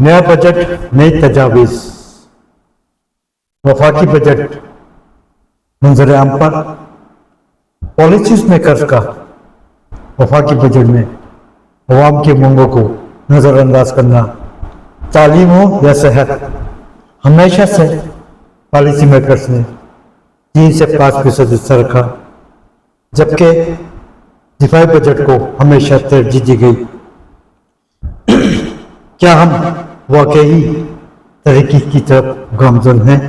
नया बजट, नई तजावीज़। वफाकी बजट मंजर आम पर पॉलिसीज मेकर्स का वफाकी बजट में अवाम की मांगों को नज़रअंदाज करना, तालीम हो या सेहत, हमेशा से पॉलिसी मेकर्स ने 3 से 5% हिस्सा रखा, जबकि दिफाई बजट को हमेशा तरजीह दी गई। क्या हम वाकई तरक्की की तरफ गामजन हैं?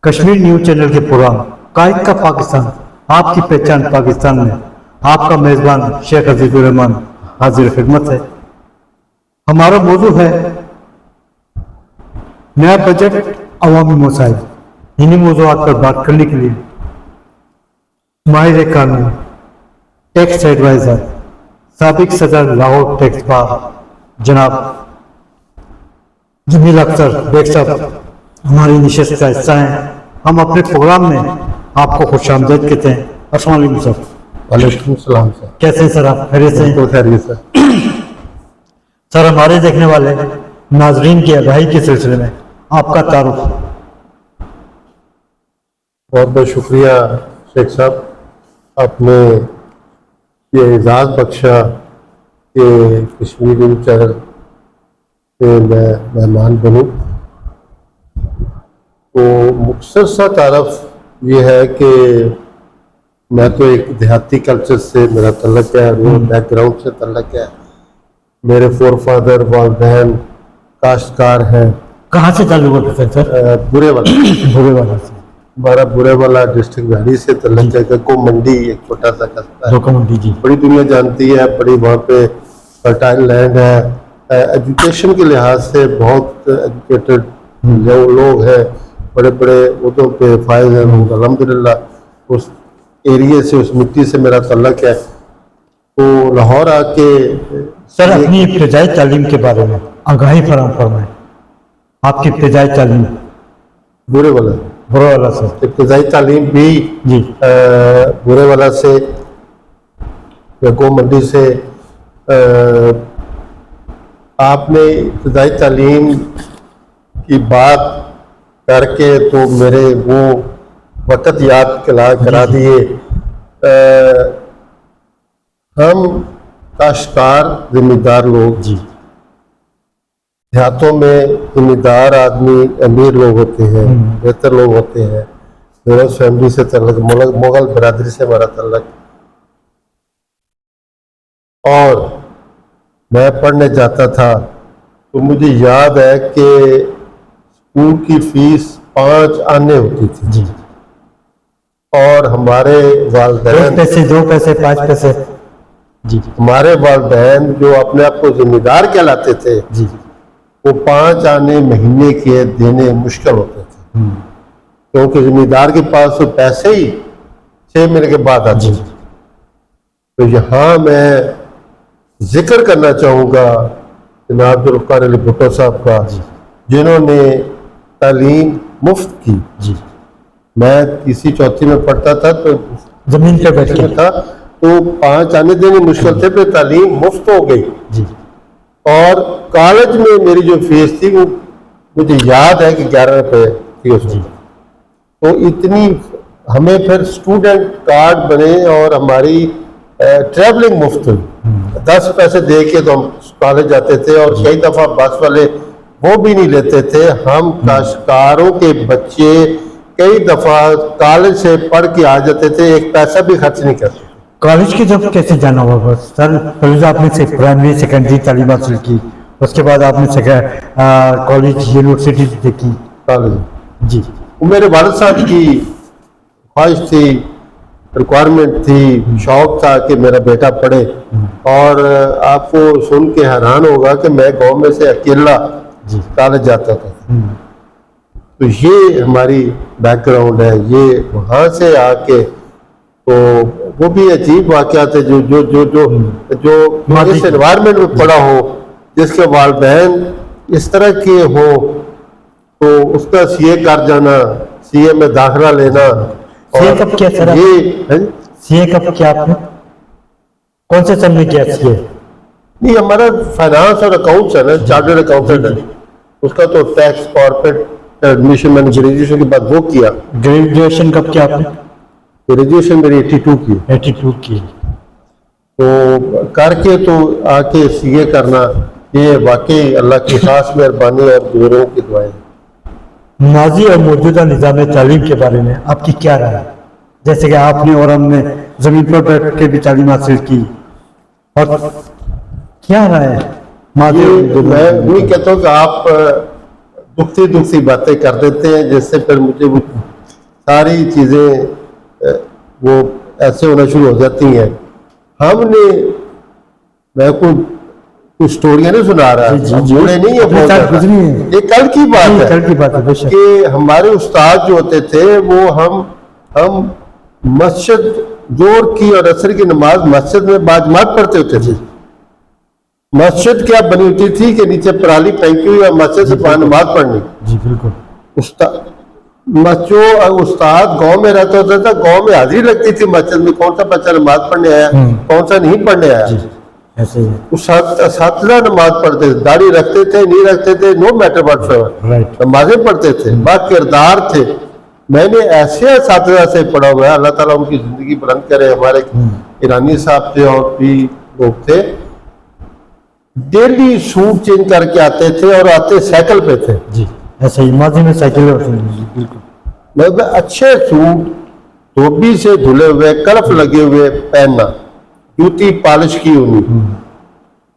कश्मीर न्यूज़ चैनल के प्रोग्राम कायद का पाकिस्तान, आपकी पहचान पाकिस्तान में आपका मेजबान शेख अजीजुर रहमान हाजिर खिदमत है। हमारा मौजू है नया बजट, अवामी मसाइल। इन्हीं मौजूआत पर बात करने के लिए माहिर कानून, टैक्स एडवाइजर, साबिक सदर लाहौर टैक्स बार जनाब जमील अख्तर बेग साहब हमारी निशस्त का हिस्सा हैं। हम अपने प्रोग्राम में आपको खुशामदीद कहते हैं। अस्सलाम वालेकुम सर। वालेकुम सलाम सर। कैसे हैं सर आप? खैरियत से हैं? तो खैरियत सर। सर, हमारे देखने वाले नाजरीन की आगाही के सिलसिले में आपका तारुफ। बहुत बहुत शुक्रिया शेख साहब, आपने ये एजाज़ बख्शा कि कश्मीर न्यूज़ चैनल पे मैं मेहमान बनूं। तो मुख्तसर सा तारफ़ ये है कि मैं तो एक देहाती कल्चर से मेरा तल्लक है, मेरे बैकग्राउंड से तल्लक है। मेरे फोर फादर वालदैन काश्तकार हैं। कहाँ से चालू होते हैं सर? बुरे वाला भोरे वाला से। हमारा बुरे वाला डिस्ट्रिक्ट वैली से तल्लक है। गक्को मंडी एक छोटा सा कस्बा है, लोको मंडी जी। बड़ी दुनिया जानती है, बड़ी वहाँ पे फर्टाइल लैंड है। एजुकेशन के लिहाज से बहुत एजुकेटेड लोग हैं, बड़े बड़े उहदों पे फायज हैं लोग अल्हम्दुलिल्लाह। उस एरिए से, उस मिट्टी से मेरा तल्लक है। तो लाहौर आके सर, अपनी इब्तिदाई तालीम के बारे में आगाही फराहम फरमाएं। आपकी इब्तिदाई तालीम बुरे वाला से। इब्तिदाई तालीम भी जी। बुरे वाला से, गक्को मंडी से। आपने इब्तिदाई तालीम की बात करके तो मेरे वो वक़्त याद करा दिए। हम काश्तकार जिम्मेदार लोग जी। देहातों में जिम्मेदार आदमी अमीर लोग होते हैं, बेहतर लोग होते हैं। मेरा फैमिली से तल्लक, मुगल बरादरी से हमारा तल्लक। और मैं पढ़ने जाता था तो मुझे याद है कि स्कूल की फीस 5 आने होती थी जी। और हमारे वालदैन 1 पैसे, 2 पैसे, 5 पैसे जी। हमारे वालदैन जो अपने आप को जिम्मेदार कहलाते थे जी। वो 5 आने महीने के देने मुश्किल होते थे, क्योंकि जिम्मेदार के पास तो पैसे ही 6 महीने के बाद आते थे। तो यहाँ मैं जिक्र करना चाहूँगा जनाब जुल्फ़िकार अली भुट्टो साहब का, जिन्होंने तालीम मुफ्त की जी। मैं तीसरी चौथी में पढ़ता था तो जमीन पे बैठ के था, तो 5 आने देने मुश्किल थे, फिर तालीम मुफ्त हो गई। जी। और कॉलेज में मेरी जो फीस थी वो मुझे याद है कि 11 रुपये थी उसमें। तो इतनी हमें फिर स्टूडेंट कार्ड बने और हमारी ट्रैवलिंग मुफ्त हुई। 10 पैसे दे के तो हम कॉलेज जाते थे और कई दफ़ा बस वाले वो भी नहीं लेते थे। हम काश्तकारों के बच्चे कई दफ़ा कॉलेज से पढ़ के आ जाते थे, 1 पैसा भी खर्च नहीं करते। कॉलेज की तरफ कैसे जाना हुआ सर? पहले आपने से प्राइमरी सेकेंडरी तालीम हासिल की, उसके बाद आपने कॉलेज यूनिवर्सिटी देखी। कॉलेज जी। वो मेरे वालिद साहब की ख्वाहिश थी, रिक्वायरमेंट थी, शौक था कि मेरा बेटा पढ़े। और आपको सुन के हैरान होगा कि मैं गांव में से अकेला कॉलेज जाता था। तो ये हमारी बैकग्राउंड है। ये वहाँ से आके तो वो भी अजीब वाक़यात है जो जो जो जो जो इस एनवायरनमेंट में पड़ा हो, जिसके वालिदैन इस तरह के हो, तो उसका सीए कर जाना, सीए में दाखिला लेना। सीए कब किया सर? ये सीए कब किया आपने? कौन से सन में किया सीए? नहीं, हमारा फाइनेंस और अकाउंट्स है ना, चार्टर्ड अकाउंटेंट है, उसका तो टैक्स कॉर्पोरेट एडमिशन मैंने ग्रेजुएशन के बाद वो किया। ग्रेजुएशन कब किया आपने? ग्रेजुएशन मेरी 82 की, 82 की। तो करके तो आके सीए करना, ये वाकई अल्लाह की खास मेहरबानी और बुजुर्गों की दुआएं। माजी और मौजूदा निज़ाम तालीम के बारे में आपकी क्या राय है? जैसे कि आपने और हमने ज़मीन पर बैठ के भी तालीम हासिल की, और क्या राय है माजी और ये मौजूदा मैं निज़ाम नहीं कहता हूँ कि आप दुखती दुखती बातें कर देते हैं, जिससे फिर मुझे वो सारी चीज़ें वो ऐसे होना शुरू हो जाती हैं। हमने, मैं कुछ स्टोरियां नहीं सुना रहा, जी, जी, जी। बूढ़े नहीं है, अपने बहुत साथ ज्यादा। गुजरी हैं। ये कल की बात जी, है कल की बात है बेशक। कि हमारे उस्ताद जो होते थे वो हम मस्जिद जोर की और असर की नमाज मस्जिद में बाजमात पढ़ते होते थे। मस्जिद क्या बनी होती थी कि नीचे पराली फेंकी हुई और मस्जिद से बाहर नमाज पढ़नी। जी बिल्कुल। जो उस्ताद गांव में रहता होता था, गांव में हाजिरी लगती थी मस्जिद में, कौन सा बच्चा नमाज पढ़ने आया, कौन सा नहीं पढ़ने आया। जी ऐसे ही है। उस सातला नमाज पढ़ते थे, दाढ़ी रखते थे नहीं रखते थे, नो मैटर व्हाटएवर, राइट। नमाजें पढ़ते थे, बाकिरदार थे। मैंने ऐसे सातला से पढ़ा हुआ है, अल्लाह ताला उनकी जिंदगी बुलंद करे। हमारे ईरानी साहब थे और भी लोग थे, डेली सूट चेंज करके आते थे और आते साइकिल पे थे। जी ऐसे ही माजी में साइकिल होती है। जी बिल्कुल। मतलब अच्छे सूट धोबी से धुले हुए, कलफ लगे हुए पहनना, जूती पॉलिश की हुई।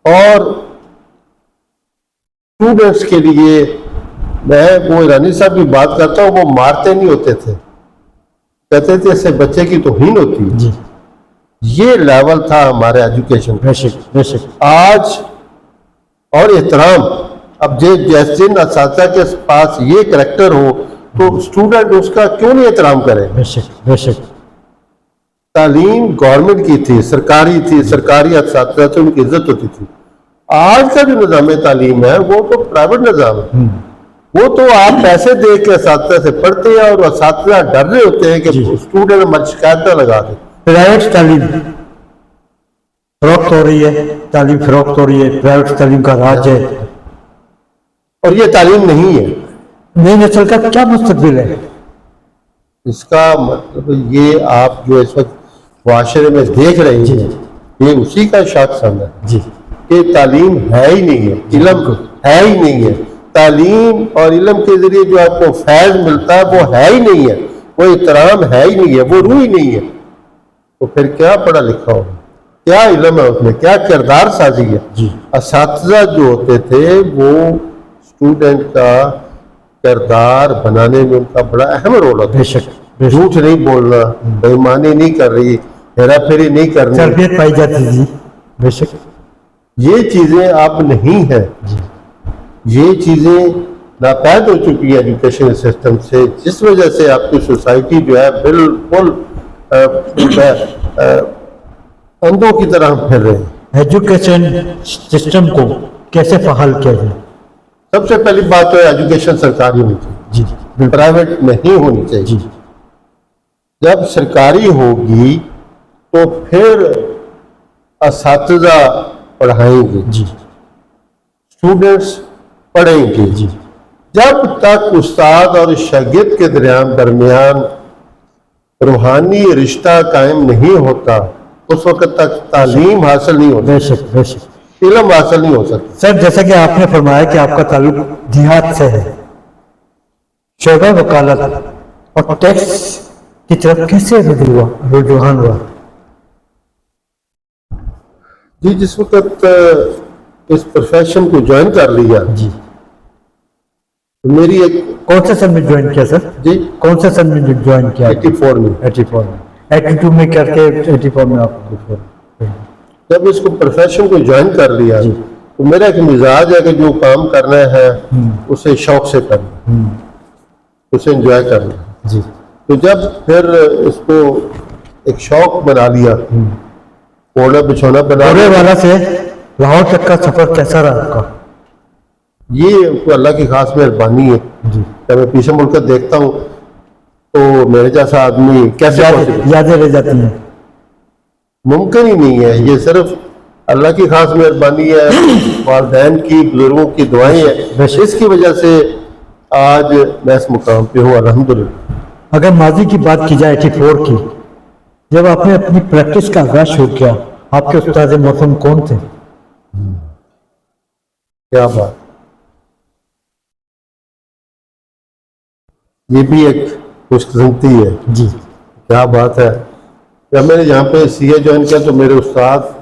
और स्टूडेंट्स के लिए मैं वो ईरानी साहब की बात करता हूँ, वो मारते नहीं होते थे, कहते थे इससे बच्चे की तौहीन होती है। जी ये लेवल था हमारे एजुकेशन का। बेशक बेशक। आज और एहतराम, अब जैसे असातिज़ा के पास ये करैक्टर हो तो स्टूडेंट उसका क्यों नहीं एहतराम करे। बेशक बेशक। तालीम गवर्नमेंट की थी, सरकारी थी, सरकारी असातिज़ा से उनकी इज्जत होती थी। आज का जो निज़ाम तालीम है वो तो प्राइवेट निज़ाम है। वो तो आप पैसे दे के असातिज़ा से पढ़ते हैं और असातिज़ा डर रहे होते हैं कि स्टूडेंट हमारी शिकायत ना लगा दे। प्राइवेट तालीम फरोख्त हो रही है, तालीम फरोख्त हो रही है, प्राइवेट तालीम का राज है। और ये तालीम नहीं है। नई नस्ल का क्या मुस्तकबिल है? इसका मतलब ये आप जो इस वक्त मुआशरे में देख रहे हैं, ये उसी का शख्स है जी। कि तालीम है ही नहीं है, इल्म है ही नहीं है। तालीम और इल्म के जरिए जो आपको फैज मिलता है वो है ही नहीं है, वो इतराम है ही नहीं है, वो रूह ही नहीं है। तो फिर क्या पढ़ा लिखा होगा, क्या इल्म है उसमें, क्या किरदार साजी है। असातिज़ा जो होते थे वो स्टूडेंट का किरदार बनाने में उनका बड़ा अहम रोल होता है। बेशक झूठ नहीं बोलना, बेईमानी नहीं कर रही, हेरा फेरी नहीं करनी, तरबियत पाई जाती है। जी बेशक। ये चीजें अब नहीं है। ये चीजें नापैद हो चुकी है एजुकेशन सिस्टम से, जिस वजह से आपकी सोसाइटी जो है बिल्कुल अंधों की तरह फिर रहे हैं। एजुकेशन सिस्टम को कैसे फहाल किया जाए? सबसे पहली बात तो एजुकेशन सरकारी होनी चाहिए, जी प्राइवेट नहीं होनी चाहिए। जी। जब सरकारी होगी तो फिर असातिज़ा पढ़ाएंगे जी स्टूडेंट्स पढ़ेंगे। जी। जब तक उस्ताद और शागिर्द के दरमियान रूहानी रिश्ता कायम नहीं होता उस वक्त तक तालीम हासिल नहीं होती, बेशक बेशक। इल्म हासिल नहीं हो सकता। सर जैसा कि आपने फरमाया कि आपका ताल्लुक जिहाद से है, शोबा वकालत और टैक्स की तरफ कैसे रुझान हुआ? जी, जिस वक्त इस प्रोफेशन को ज्वाइन कर लिया जी। तो मेरी एक, कौन से सन में ज्वाइन किया सर? जी, कौन से सन में ज्वाइन किया? 84 में। 84 में। 82 में करके 84 में आप जब इसको प्रोफेशन को ज्वाइन कर लिया तो मेरा एक मिजाज है कि जो काम करना है उसे शौक से करना, उसे एंजॉय करना। जी। तो जब फिर इसको एक शौक बना लिया, ओढ़ना बिछौना बना पूरे लिया, वाला से लाहौर तक का सफर कैसा रहा आपका? ये तो अल्लाह की खास मेहरबानी है। जी। जब मैं पीछे मुड़कर देखता हूँ तो मेरे जैसा आदमी कैसे possible? यादें रह जाती हैं। मुमकिन ही नहीं है। ये सिर्फ अल्लाह की खास मेहरबानी है, वालिदैन की, बुजुर्गों की दुआएं हैं, इसकी वजह से आज मैं इस मुकाम पे हूँ अल्हम्दुलिल्लाह। अगर माजी की बात की जाए 84 की, जब आपने अपनी प्रैक्टिस का आगाज शुरू किया, आपके उस्ताद मौसम कौन थे? क्या बात, ये भी एक खुशकिस्मती है। जी। क्या बात है, जब मैंने यहाँ पे सीए ज्वाइन किया तो मेरे उस्ताद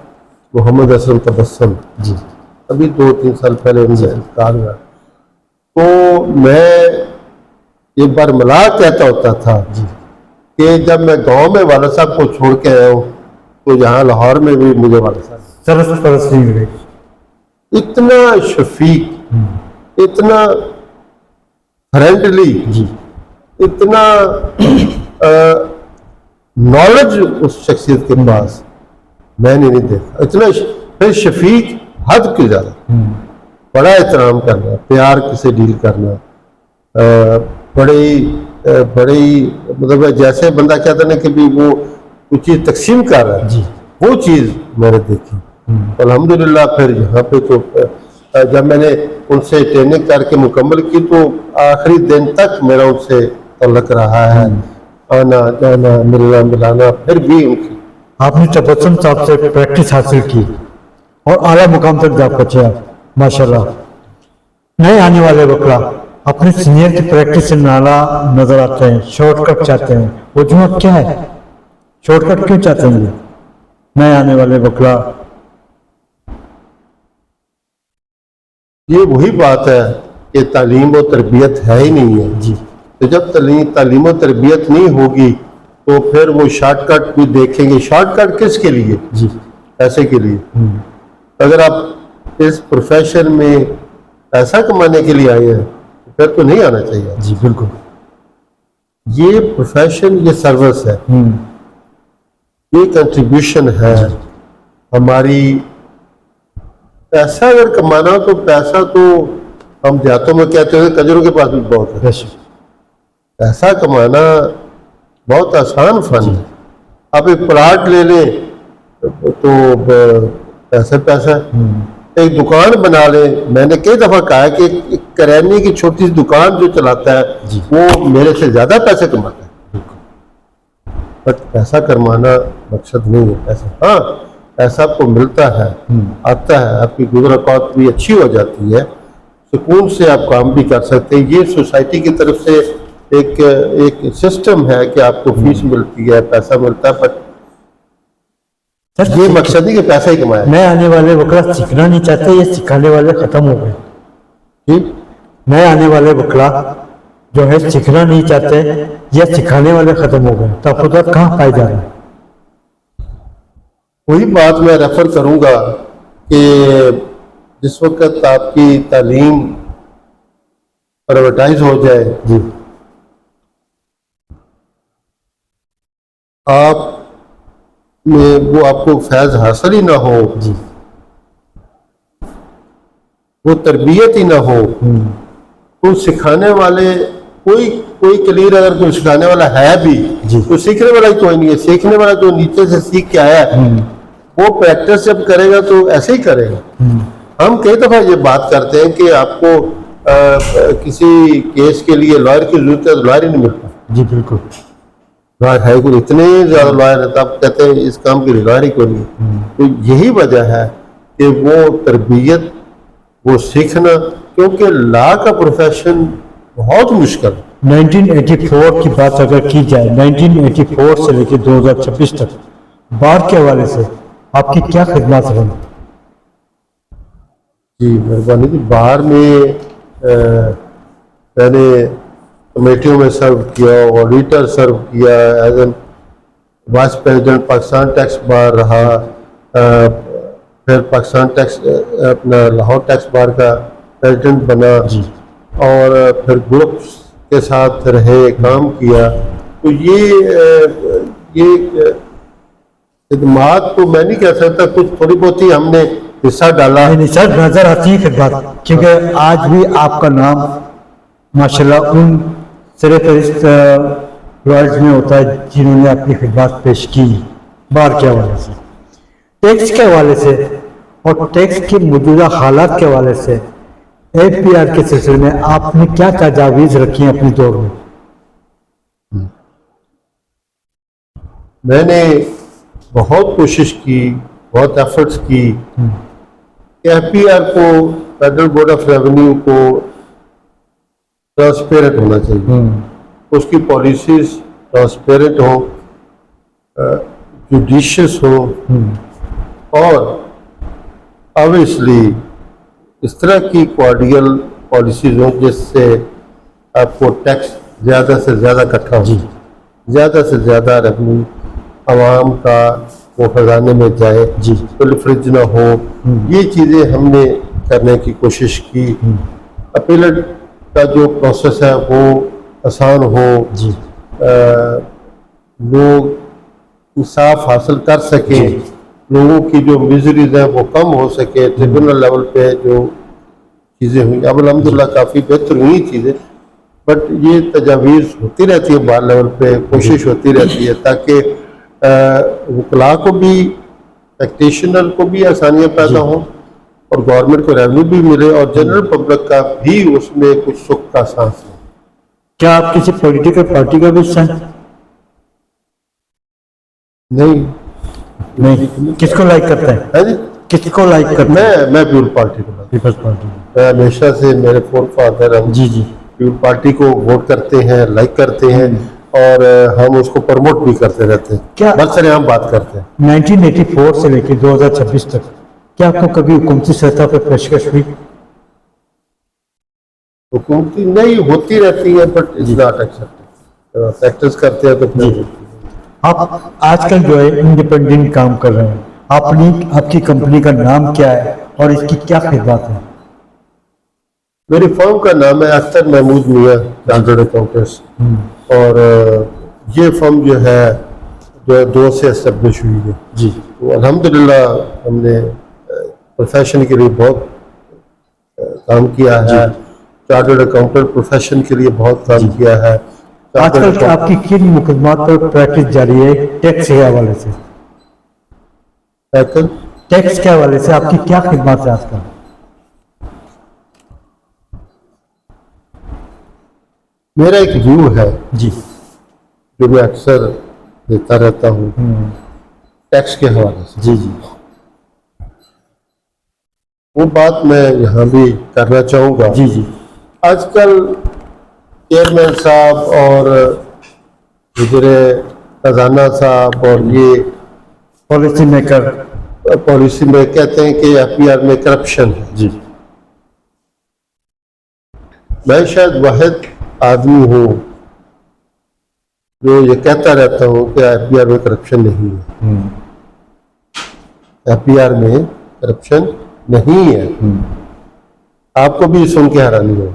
मोहम्मद असलम तबस्सुम जी। अभी 2-3 साल पहले उनसे इंतकाल हुआ, तो मैं एक बार मलाक कहता होता था जी। कि जब मैं गांव में वाला साहब को छोड़ के आया हूँ तो यहाँ लाहौर में भी मुझे वाला साहब सरस परस नहीं मिले। इतना शफीक, इतना फ्रेंडली, जी। इतना नॉलेज उस शख्सियत के पास मैंने नहीं देखा। इतना फिर शफीक हद के ज्यादा, बड़ा एहतराम करना, प्यार से डील करना, बड़े ही मतलब जैसे बंदा कहता ना कि भी वो कुछ चीज तकसीम कर रहा है, वो चीज मैंने देखी। अल्हम्दुलिल्लाह फिर यहाँ पे तो जब मैंने उनसे ट्रेनिंग करके मुकम्मल की तो आखिरी दिन तक मेरा उनसे तल्लक रहा है, आना जाना, मिलना मिलाना। फिर भी उनकी आपने तबस्सुम साहब से प्रैक्टिस हासिल की और आला मुकाम तक जा पहुंचे आप, माशाल्लाह। नए आने वाले वकला अपने सीनियर की प्रैक्टिस से नाला नजर आते हैं, शॉर्टकट चाहते हैं, वजूहत क्या है? शॉर्टकट क्यों चाहते हैं ये नए आने वाले वकला? ये वही बात है कि तालीम और तरबियत है ही नहीं है जी। तो जब तालीम और तरबियत नहीं होगी तो फिर वो शॉर्टकट भी देखेंगे। शॉर्टकट किसके लिए? जी। पैसे के लिए। अगर आप इस प्रोफेशन में पैसा कमाने के लिए आए हैं तो फिर तो नहीं आना चाहिए। जी बिल्कुल। ये प्रोफेशन, ये सर्विस है, ये कंट्रीब्यूशन है हमारी। पैसा अगर कमाना हो तो पैसा तो हम देहातों में कहते हैं कजरों के पास भी बहुत है। पैसा कमाना बहुत आसान फन है। आप एक प्लाट ले लें तो पैसा है, एक दुकान बना ले। मैंने कई दफा कहा है कि एक किराने की छोटी सी दुकान जो चलाता है वो मेरे से ज्यादा पैसे कमाता है, बट पैसा कमाना मकसद नहीं है। पैसा, हाँ पैसा आपको मिलता है, आता है, आपकी गुज़र-औक़ात भी अच्छी हो जाती है, सुकून से आप काम भी कर सकते हैं। ये सोसाइटी की तरफ से एक सिस्टम है कि आपको फीस मिलती है, पैसा मिलता है, बट ये मकसद नहीं कि पैसा ही कमाया। नए आने वाले वकला सीखना नहीं चाहते, ये सिखाने वाले खत्म हो गए। ठीक, नए आने वाले वकला जो है सीखना नहीं चाहते, ये सिखाने वाले खत्म हो गए। तफावत कहाँ पाई जा रहा है? वही बात मैं रेफर करूंगा कि जिस वक्त आपकी तालीम प्राइवेटाइज हो जाए, जी। आप में वो आपको फैज हासिल ही ना हो, जी। वो तरबियत ही ना हो, तो सिखाने वाले कोई क्लियर अगर कोई सिखाने वाला है भी तो सीखने वाला ही कोई नहीं है। सीखने वाला जो नीचे से सीख के आया है वो प्रैक्टिस जब करेगा तो ऐसे ही करेगा। हम कई दफा ये बात करते हैं कि आपको किसी केस के लिए लॉयर की जरूरत है तो लॉयर ही नहीं मिलता। जी बिल्कुल। लॉयर है कोई, इतने ज्यादा लॉयर है, तब कहते हैं इस काम की लॉयर ही कोई नहीं। तो यही वजह है कि वो तरबियत, वो सीखना, क्योंकि लॉ का प्रोफेशन बहुत मुश्किल है। 1984 की बात अगर की जाए, 1984 से लेकर 2026 तक बाढ़ के हवाले से आपकी क्या खिदमत रही? जी मेहरबानी जी। बाहर में मैंने कमेटियों में सर्व किया, ऑडिटर सर्व किया, as an vice president Pakistan tax bar रहा, फिर पाकिस्तान टैक्स अपना लाहौर टैक्स बार का प्रेसिडेंट बना और फिर ग्रुप्स के साथ रहे, काम किया। तो ये खिदमात तो मैं नहीं कह सकता, कुछ थोड़ी बहुत ही हमने हिस्सा डाला। नहीं सर, नजर आती है खिदमत, क्योंकि आज भी आपका नाम माशाल्लाह उन सिर्फ लॉयर्स में होता है जिन्होंने अपनी खिदमत पेश की बार के हवाले से। टैक्स के हवाले से और टैक्स की मौजूदा हालात के हवाले से एफपीआर के सिलसिले में आपने क्या तजावीज़ रखी हैं अपनी दौर में? मैंने बहुत कोशिश की, बहुत एफर्ट्स की कि एफपीआर को, फेडरल बोर्ड ऑफ रेवेन्यू को ट्रांसपेरेंट होना चाहिए, उसकी पॉलिसीज ट्रांसपेरेंट हो, जुडिशियस हो, और ऑब्वियसली इस तरह की कॉर्डियल पॉलिसीज हो जिससे आपको टैक्स ज़्यादा से ज़्यादा इकट्ठा हो, ज़्यादा से ज़्यादा रेवेन्यू आवाम का वो खजाने में जाए, फ्रिज ना हो। ये चीज़ें हमने करने की कोशिश की। अपीलेट का जो प्रोसेस है वो आसान हो, लोग इंसाफ हासिल कर सकें, लोगों की जो मिजरीज हैं वो कम हो सके। ट्रिब्यूनल लेवल पे जो चीज़ें हुई, अब अल्हम्दुलिल्लाह काफ़ी बेहतर हुई चीज़ें, बट ये तजावीज़ होती रहती है बार लेवल पे, कोशिश होती रहती है ताकि वकला को भी, प्रैक्टिशनर को भी आसानियाँ पैदा हों और गवर्नमेंट को रेवेन्यू भी मिले और जनरल पब्लिक का भी उसमें कुछ सुख का सांस ले। क्या आप किसी पॉलिटिकल पार्टी का भी हिस्सा हैं? नहीं। किसको लाइक करते हैं? है जी, किसको लाइक करते हैं? मैं प्यूर पार्टी को, पीपल्स पार्टी। मैं हमेशा से, मेरे फोर फादर हम जी प्यूर पार्टी को वोट करते हैं, लाइक करते हैं और हम उसको प्रमोट भी करते रहते हैं। क्या हम बात करते हैं 1984 से लेकर 2026 तक क्या आपको कभी हुकूमती सतह पर पेशकश हुई? हुकूमती नहीं होती रहती है, but is not accepted. Practice करते हैं तो फिर आप आजकल जो है इंडिपेंडेंट काम कर रहे हैं, आपकी कंपनी का नाम क्या है और इसकी क्या खिदमत है? मेरी फर्म का नाम है अख्तर महमूद मियाँ चार्टर्ड अकाउंटेंट्स, और ये फर्म जो है 2002 से एस्टेब्लिश हुई है। तो अल्हम्दुलिल्लाह हमने प्रोफेशन के लिए बहुत काम किया है, चार्टर्ड अकाउंटेंट प्रोफेशन के लिए बहुत काम किया है। आजकल आपकी किन मुकदमात पर प्रैक्टिस जारी है टैक्स के हवाले से? टैक्स के हवाले से आपकी क्या खिदमत है आजकल? मेरा एक व्यू है जी, जो मैं अक्सर देता रहता हूँ टैक्स के हवाले से। जी। वो बात मैं यहाँ भी करना चाहूँगा। जी। आजकल चेयरमैन साहब और वज़ीर खजाना साहब और ये पॉलिसी मेकर पॉलिसी में कहते हैं कि एफपीआर में करप्शन है। जी, मैं शायद वाहिद आदमी हूँ जो ये कहता रहता हूँ कि एफपीआर में करप्शन नहीं है। एफपीआर में करप्शन नहीं है। आपको भी सुन के हैरानी होगी,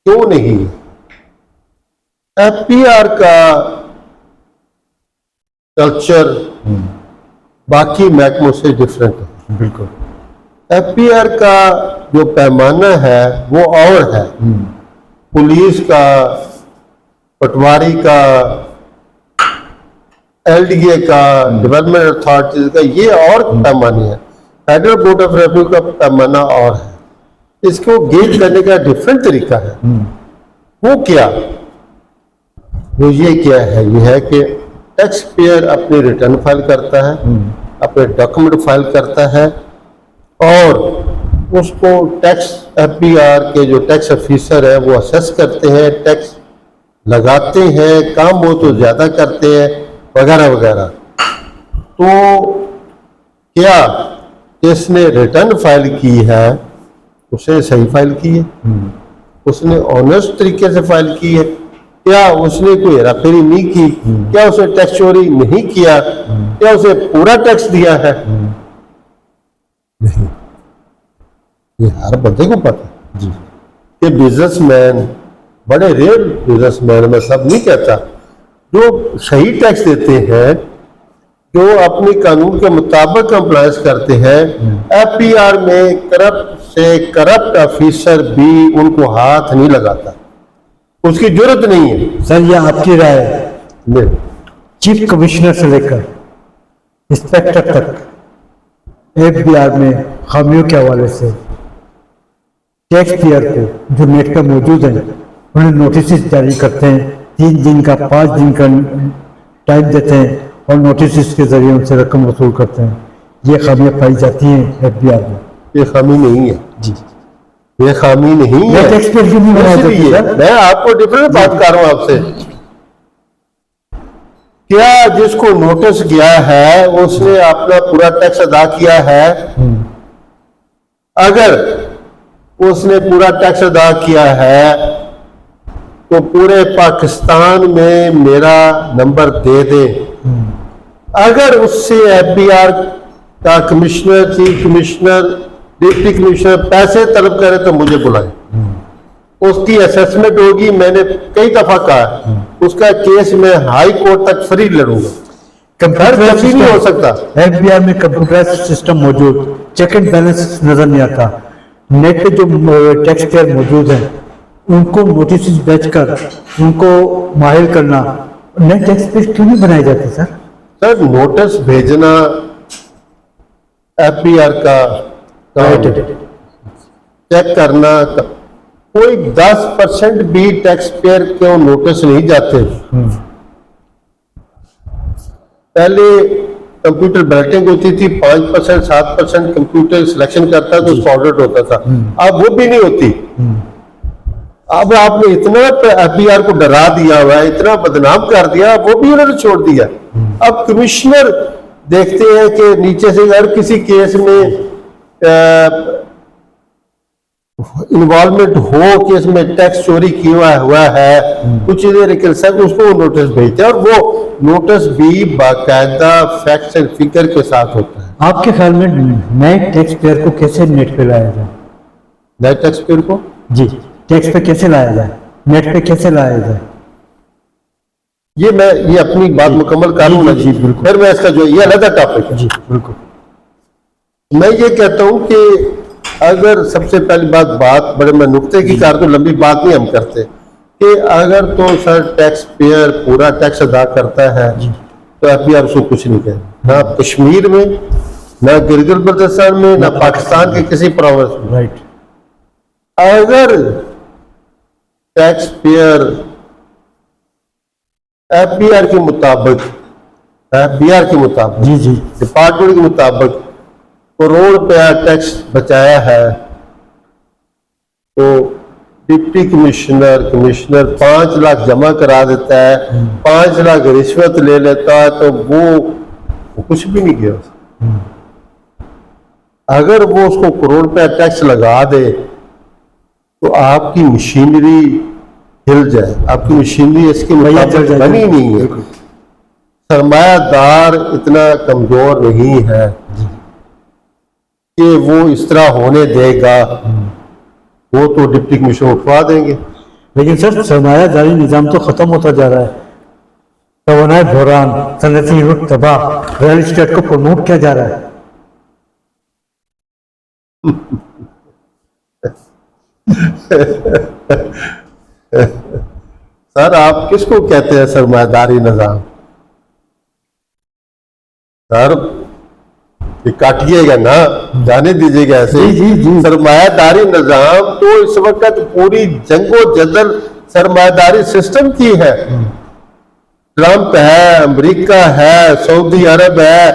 क्यों नहीं है? एफपीआर का कल्चर बाकी महकमों से डिफरेंट है। बिल्कुल। एफपीआर का जो पैमाना है वो और है। पुलिस का, पटवारी का, एलडीए का, डेवलपमेंट अथॉरिटीज का, ये और पैमाने हैं। फेडरल बोर्ड ऑफ रेवेन्यू का पैमाना और है। इसको गेज करने का डिफरेंट तरीका है। वो क्या? वो ये क्या है? ये है कि टैक्स पेयर अपनी रिटर्न फाइल करता है, अपने डॉक्यूमेंट फाइल करता है और उसको टैक्स एफपीआर के जो टैक्स ऑफिसर है वो असेस करते हैं, टैक्स लगाते हैं, काम वो तो ज़्यादा करते हैं वगैरह वगैरह। तो क्या जिसने रिटर्न फाइल की है उसने सही फाइल की है? उसने ऑनेस्ट तरीके से फाइल की है? क्या उसने कोई हेराफेरी नहीं की? क्या उसने टैक्स चोरी नहीं किया? क्या उसे पूरा टैक्स दिया है? नहीं। ये हर बंदे को पता है जी कि बिजनेसमैन, बड़े रेयर बिजनेसमैन, मैं सब नहीं कहता, जो सही टैक्स देते हैं, जो अपने कानून के मुताबिक कंप्लायंस करते हैं, एफपीआर में करप्ट से करप्ट ऑफिसर भी उनको हाथ नहीं लगाता, उसकी जरूरत नहीं है। सर, ये आपकी राय है? चीफ कमिश्नर से लेकर इंस्पेक्टर तक एफबीआर में खामियों के हवाले से टैक्स पेयर को जो नेट पर मौजूद है उन्हें नोटिस जारी करते हैं, 3 दिन का 5 दिन का टाइम देते हैं और नोटिस के जरिए उनसे रकम वसूल करते हैं। ये खामियां पाई जाती हैं एफबीआर में। ये खामी नहीं है जी, ये खामी नहीं है। टैक्स पेयर क्यों नहीं बनाया जाता इसलिए सर? मैं आपको डिफरेंट बात कर रहा हूं आपसे। क्या जिसको नोटिस गया है उसने अपना पूरा टैक्स अदा किया है? अगर उसने पूरा टैक्स अदा किया है तो पूरे पाकिस्तान में मेरा नंबर दे दे। अगर उससे एफबीआर का commissioner, chief commissioner, deputy commissioner पैसे तलब करे तो मुझे बुलाए, उसकी असेसमेंट होगी। मैंने कई दफा कहा उसका केस मैं हाई कोर्ट तक फ्री लड़ूंगा। कंप्यूटर कभी नहीं हो सकता। एफबीआर में कंप्यूटराइज्ड सिस्टम मौजूद, चेक एंड बैलेंस नजर नहीं आता। नेट पे जो टैक्स पेयर मौजूद हैं उनको नोटिस भेजकर उनको माहिर करना, नए टैक्स पेयर क्यों नहीं बनाए जाते सर? सर नोटिस भेजना एफबीआर का काम है। चेक करना कोई 10% भी टैक्स पेयर क्यों नोटिस नहीं जाते। पहले कंप्यूटर बैलेटिंग होती थी, 5% 7% कंप्यूटर सिलेक्शन करता तो उसको ऑडिट होता था। अब वो भी नहीं होती। अब आपने इतना एफबीआर को डरा दिया हुआ है, इतना बदनाम कर दिया, वो भी उन्होंने छोड़ दिया। अब कमिश्नर देखते हैं कि नीचे से अगर किसी केस में इन्वॉल्वमेंट हो कि इसमें टैक्स चोरी किया हुआ है, कुछ इधर सब उसको नोटिस भेजते हैं और वो नोटिस भी बाकायदा फैक्ट्स एंड फिगर के साथ होता है। आपके ख्याल में नए टैक्स पेयर को कैसे नेट पे लाया जाए? नए टैक्स पेयर को जी, टैक्स पे कैसे लाया जाए, नेट पे कैसे लाया जाए? ये अपनी बात मुकम्मल कर लूँ ना जी, बिल्कुल। फिर मैं इसका जो ये अलग टॉपिक है। जी बिल्कुल। मैं ये कहता हूं कि अगर सबसे पहली बात बड़े मैं नुक्ते की कर दूं, लंबी बात नहीं हम करते, कि अगर तो सर टैक्स पेयर पूरा टैक्स अदा करता है तो एफबीआर उसको कुछ नहीं कहे, ना कश्मीर में, ना गिलगित बल्तिस्तान में, ना पाकिस्तान के किसी प्रोविंस में। राइट। अगर टैक्स पेयर एफबीआर के मुताबिक जी जी, डिपार्टमेंट के मुताबिक करोड़ रुपया टैक्स बचाया है तो डिप्टी कमिश्नर 5 लाख जमा करा देता है, 5 लाख रिश्वत ले लेता है तो वो कुछ भी नहीं किया। अगर वो उसको करोड़ रुपया टैक्स लगा दे तो आपकी मशीनरी हिल जाए, आपकी मशीनरी इसके मुताबिक बनी नहीं है। सरमायादार इतना कमजोर नहीं है कि वो इस तरह होने देगा, वो तो डिप्टी कमिश्नर उठवा देंगे। लेकिन सर सरमायादारी निजाम तो खत्म होता जा रहा है, तवानाई बहरान, सनअती रुख तबाह, रियल एस्टेट को प्रमोट किया जा रहा है। सर आप किसको कहते हैं सरमायादारी निजाम? सर ये काटिएगा ना, जाने दीजिएगा ऐसे ही। जी, जी। सरमायादारी निजाम तो इस वक्त पूरी जंगो-जदल सरमायादारी सिस्टम की है। ट्रंप है, अमेरिका है, सऊदी अरब है,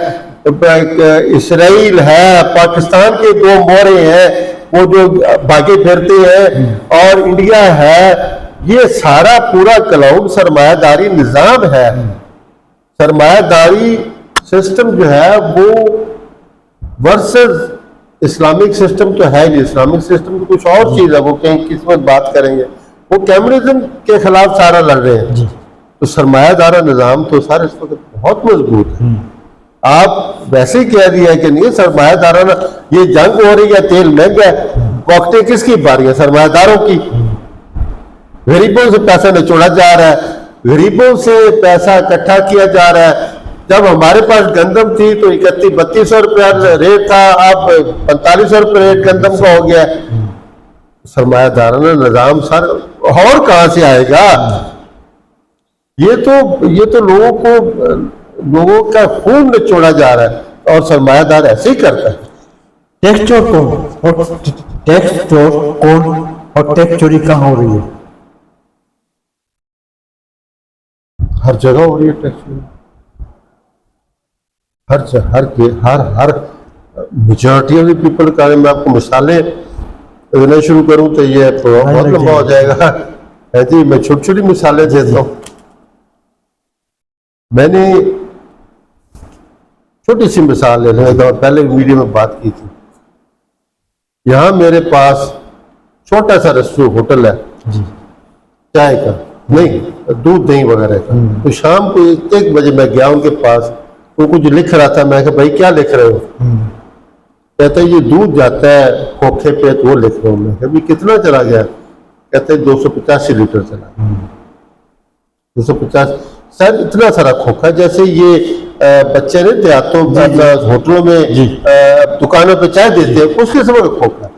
इसराइल है, पाकिस्तान के 2 मोरे हैं वो जो भागे फिरते हैं, और इंडिया है। ये सारा पूरा क्लाउड सरमायादारी निजाम है। सरमायादारी सिस्टम जो है वो वर्सेस इस्लामिक सिस्टम तो है नहीं। इस्लामिक सिस्टम तो कुछ और चीज है, वो कहीं किस वक्त बात करेंगे। वो कम्युनिज्म के खिलाफ सारा लड़ रहे हैं। तो सरमायादारा निजाम तो सारे इस वक्त बहुत मजबूत है। आप वैसे ही कह दिया कि नहीं सरमायादारा ये जंग हो रही है, तेल महंगा है, वक्तें किसकी बारी है? सरमायादारों की। गरीबों से पैसा निचोड़ा जा रहा है, गरीबों से पैसा इकट्ठा किया जा रहा है। जब हमारे पास गंदम थी तो 31-32 रुपया रेट था, अब 45 रुपये रेट गंदम का हो गया। सरमायादाराना निजाम सर और कहां से आएगा? ये तो लोगों का खून निचोड़ा जा रहा है और सरमायादार ऐसे ही करता है। टैक्स चोर कौन और टैक्स चोर कौन और टैक्स चोरी कहाँ हो रही है? हर जगह हो रही है टैक्स चोरी। हर मेजॉरिटी ऑफ द पीपल का। मैं आपको मिसालें देना शुरू करूं तो ये बहुत लंबा हो जाएगा है जी। मैं छोटी छोटी मिसालें देता हूँ। मैंने छोटी सी मिसाल ले लें तो पहले वीडियो में बात की थी। यहाँ मेरे पास छोटा सा रेस्टोरेंट होटल है जी। चाय का, नहीं दूध दही वगैरह का। तो शाम को 1 बजे मैं गया उनके पास, वो कुछ लिख रहा था। मैं कहा भाई क्या लिख रहे हो? कहते ये दूध जाता है खोखे पे, तो वो लिख रहा हूँ। मैं कहा कितना चला गया? कहते 285 लीटर चला। 250 सर, इतना सारा खोखा। जैसे ये बच्चे ने देहातों होटलों में दुकानों पे चाय देते हैं, उसके समय खोखा।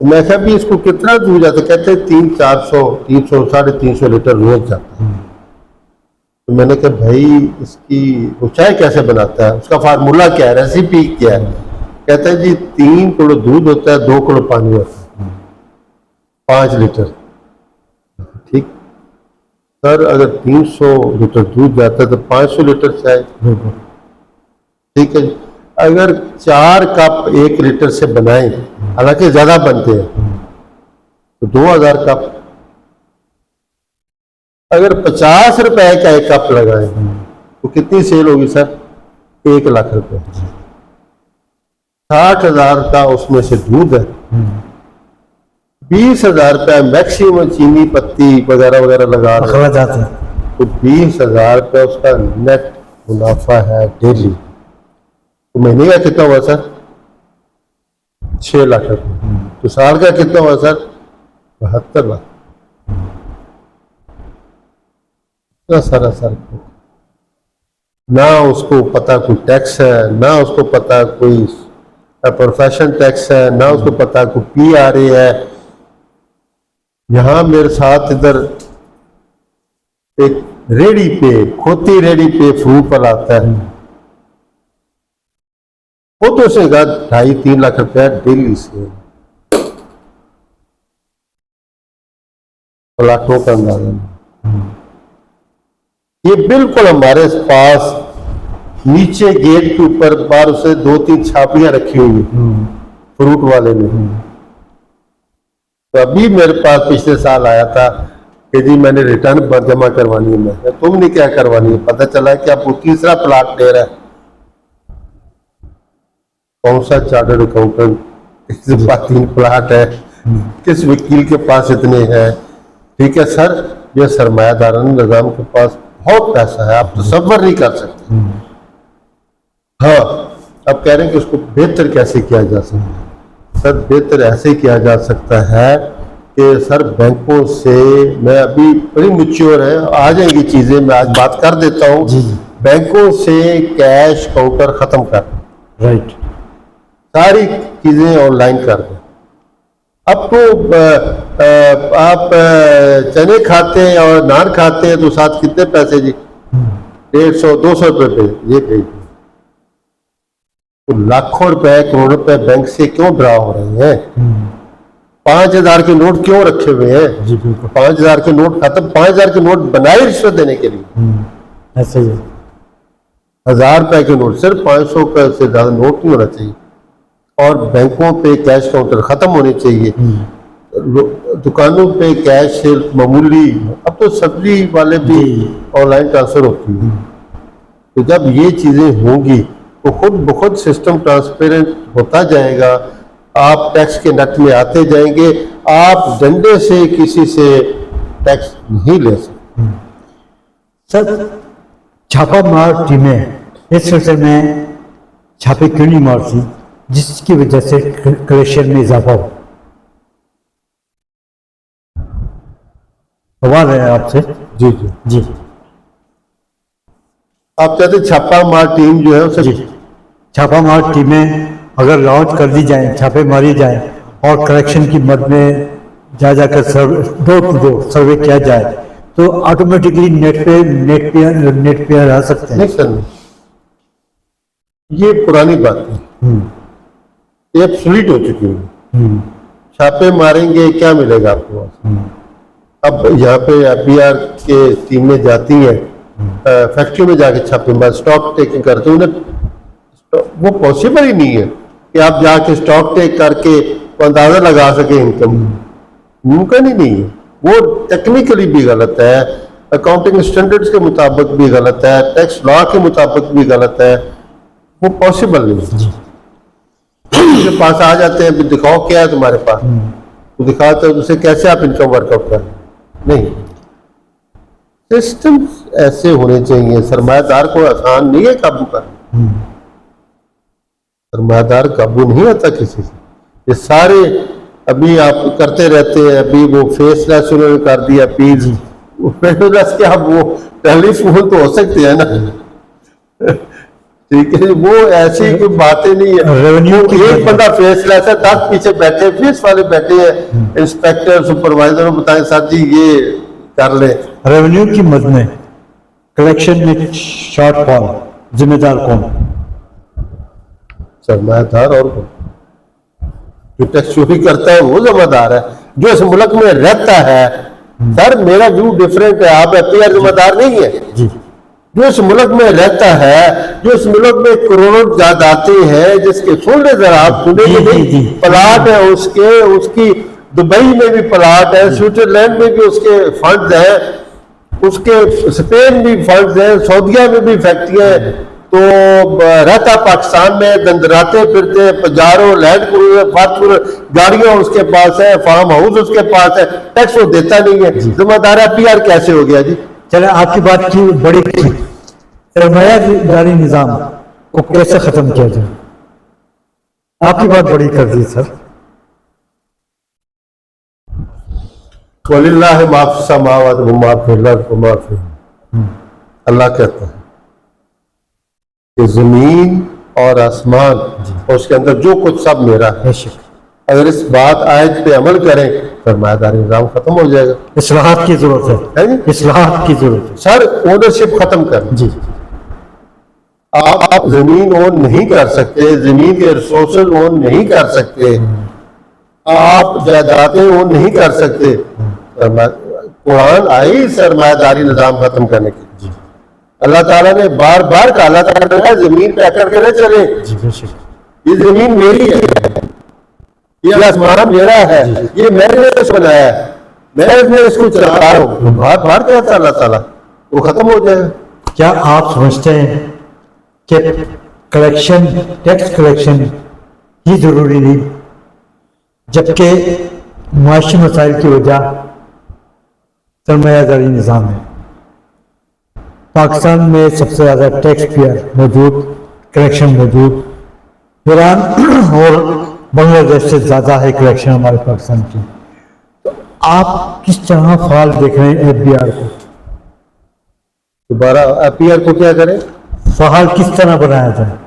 मैं कहा भी इसको कितना दूध जाता? कहते 300-400 300 350 लीटर रोज जाता है। तो मैंने कहा भाई इसकी वो चाय कैसे बनाता है, उसका फार्मूला क्या है, रेसिपी क्या है? कहता है जी 3 किलो दूध होता है, 2 किलो पानी होता है, 5 लीटर। ठीक सर, अगर 300 लीटर दूध जाता है तो 500 लीटर चाय। ठीक है। अगर 4 कप 1 लीटर से बनाए, हालांकि ज्यादा बनते हैं, तो 2000 कप। अगर 50 रुपए का 1 कप लगाए तो कितनी सेल होगी सर? 1 लाख रुपए। 60,000 का उसमें से दूध है। 20,000 रुपया मैक्सिमम चीनी पत्ती वगैरह वगैरह लगा जाते हैं, तो 20,000 रुपया उसका नेट मुनाफा है डेली। तो महीने का कितना हुआ सर? 6 लाख रुपये। तो साल का कितना हुआ सर? 72 लाख। सारा सर ना उसको पता कोई टैक्स है, ना उसको पता कोई प्रोफेशन टैक्स है, ना उसको पता कोई PRA है। यहां मेरे साथ इधर एक रेडी पे, खोती रेडी पे फ्रूट पर आता है, वो तो उसे 2.5-3 लाख रुपया डेली से प्लाटों का अंदाजा। ये बिल्कुल हमारे पास नीचे गेट के ऊपर बाहर उसे 2-3 छापियां रखी हुई है फ्रूट वाले ने। तो अभी मेरे पास पिछले साल आया था कि जी मैंने रिटर्न जमा करवानी है। मैं तुमने क्या करवानी है? पता चला कि आप वो तीसरा प्लाट ले रहा है। कौन सा चार्टर्ड अकाउंटेंट, 3 प्लाट है, किस वकील के पास इतने हैं? ठीक है सर, ये सरमायादाराना निजाम के पास बहुत पैसा है, आप तसव्वुर नहीं कर सकते। हाँ, अब कह रहे हैं कि उसको बेहतर कैसे किया जा सकता है? सर बेहतर ऐसे किया जा सकता है कि सर बैंकों से, मैं अभी बड़ी मैच्योर है, आ जाएंगी चीजें, मैं आज बात कर देता हूँ। बैंकों से कैश काउंटर खत्म कर, राइट, सारी चीजें ऑनलाइन कर दें। अब तो आप चने खाते हैं और नान खाते हैं तो साथ कितने पैसे जी? 150-200 रुपये पे ये भेज। तो लाखों रुपए करोड़ रुपए बैंक से क्यों ड्रा हो रहे हैं? 5,000 के नोट क्यों रखे हुए हैं? जी बिल्कुल। 5,000 के नोट खत्म, 5,000 के नोट बनाए रिश्वत देने के लिए। ऐसे ही 1,000 रुपए के नोट, सिर्फ 500 का से ज्यादा नोट नहीं होना चाहिए। और बैंकों पे कैश काउंटर खत्म होने चाहिए। दुकानों पे कैश मामूली, अब तो सब्जी वाले भी ऑनलाइन ट्रांसफर होती है। तो जब ये चीजें होंगी तो खुद ब खुद सिस्टम ट्रांसपेरेंट होता जाएगा, आप टैक्स के नट में आते जाएंगे। आप डंडे से किसी से टैक्स नहीं ले सकते। सर, छापा मार टीमें इस सिलसिले में छापे क्यों नहीं मारती जिसकी वजह से कलेक्शन में इजाफा हो? सवाल है आपसे। जी जी जी, आप कहते छापा मार टीम जो है उसे, छापा मार टीमें अगर लॉन्च कर दी जाए, छापे मारी जाए और कलेक्शन की मद में जा जाकर डोर टू डोर सर्वे किया जाए तो ऑटोमेटिकली नेट पे आ सकते हैं। नहीं सर, ये पुरानी बात है। ये एब्सोल्यूट हो चुकी है। छापे मारेंगे, क्या मिलेगा आपको वहां? अब यहाँ पे एफबीआर के टीमें जाती हैं, फैक्ट्री में जाके छापे मार, स्टॉक टेकिंग करते हैं। उन्हें वो पॉसिबल ही नहीं है कि आप जाके स्टॉक टेक करके अंदाजा लगा सके इनकम, मुमकिन ही नहीं है। वो टेक्निकली भी गलत है, अकाउंटिंग स्टैंडर्ड्स के मुताबिक भी गलत है, टैक्स लॉ के मुताबिक भी गलत है, वो पॉसिबल नहीं है। उनके पास आ जाते हैं, दिखाओ क्या है तुम्हारे पास, तो दिखाते हो, उसे कैसे आप इनकम वर्कआउट करें? नहीं, सिस्टम ऐसे होने चाहिए। सरमायादार को आसान नहीं है काबू करना, सरमायादार काबू नहीं आता किसी से। ये सारे अभी आप करते रहते हैं, अभी वो फेसलेस उन्होंने कर दिया प्लीज, फेसलेस क्या, वो टेलीफोन तो हो सकते हैं ना, ठीक है। वो ऐसी कोई बातें नहीं है। रेवेन्यू की एक बंदा फेसलेस है, 10 पीछे बैठे फेस वाले बैठे हैं, इंस्पेक्टर सुपरवाइजर बताएं सर जी ये कर ले। रेवेन्यू की मद में कलेक्शन में शॉर्टफॉल जिम्मेदार कौन? सरमायादार और कौन? जो टैक्स चोरी करता है वो जिम्मेदार है, जो इस मुल्क में रहता है। सर मेरा व्यू डिफरेंट है, आप एफआईआर जिम्मेदार नहीं है जी। जो इस मुल्क में रहता है, जो इस मुल्क में करोड़ों जायदादें हैं, जिसके सुनने जरा आप सुनेंगे, प्लाट है उसके, उसकी दुबई में भी प्लाट है, स्विट्जरलैंड में भी उसके फंड्स हैं, उसके स्पेन में फंड्स हैं, सऊदीया में भी फैक्ट्रियां हैं, तो रहता पाकिस्तान में, दंदराते फिरते, पजारों लैंड क्रूजर फॉर्चूनर गाड़ियां उसके पास है, फार्म हाउस उसके पास है, टैक्स वो देता नहीं है। जिम्मेदार एफआईआर कैसे हो गया जी? चले आपकी बात की बड़ी थी, सरमायादारी निजाम को कैसे खत्म किया जाए? आपकी बात बड़ी कर दी सर। वलिल्लाहि मा फ़िस समावाति व मा फ़िल अर्ज़ व मा फ़ीहिन्ना। अल्लाह कहता है कि जमीन और आसमान और उसके अंदर जो कुछ सब मेरा है। बेशक अगर इस बात आयत पे अमल करें, सरमायादारी निजाम खत्म हो जाएगा। इस्लाहात की जरूरत है है, जी? इस्लाहात की जरूरत है सर ओनरशिप खत्म कर जी। आप जमीन ओन नहीं कर सकते, जमीन के रिसोर्सेज ओन नहीं कर सकते, आप जायदादें ओन नहीं कर सकते। कुरान आई सरमायादारी निजाम खत्म करने के लिए। अल्लाह ताला ने बार बार कहा, अल्लाह ताला ने कहा जमीन पे अकड़ कर चले, जी बेशक। ये जमीन मेरी है, ये आसमान मेरा है, ये मैंने इसको बनाया है, मैं इसको चला रहा हूँ। बार बार कहता अल्लाह ताला, वो खत्म हो जाएगा। क्या आप समझते हैं कि कलेक्शन, टैक्स कलेक्शन ही जरूरी नहीं, जबकि मुआशी मसाइल की वजह सरमायादारी निज़ाम है? पाकिस्तान में सबसे ज़्यादा टैक्स पेयर मौजूद, कलेक्शन मौजूद, ईरान और बांग्लादेश से ज़्यादा है कलेक्शन हमारे पाकिस्तान की। तो आप किस तरह फाल देख रहे हैं एफबीआर को? दोबारा एफआईआर को क्या करें? फाल किस तरह बनाया जाए?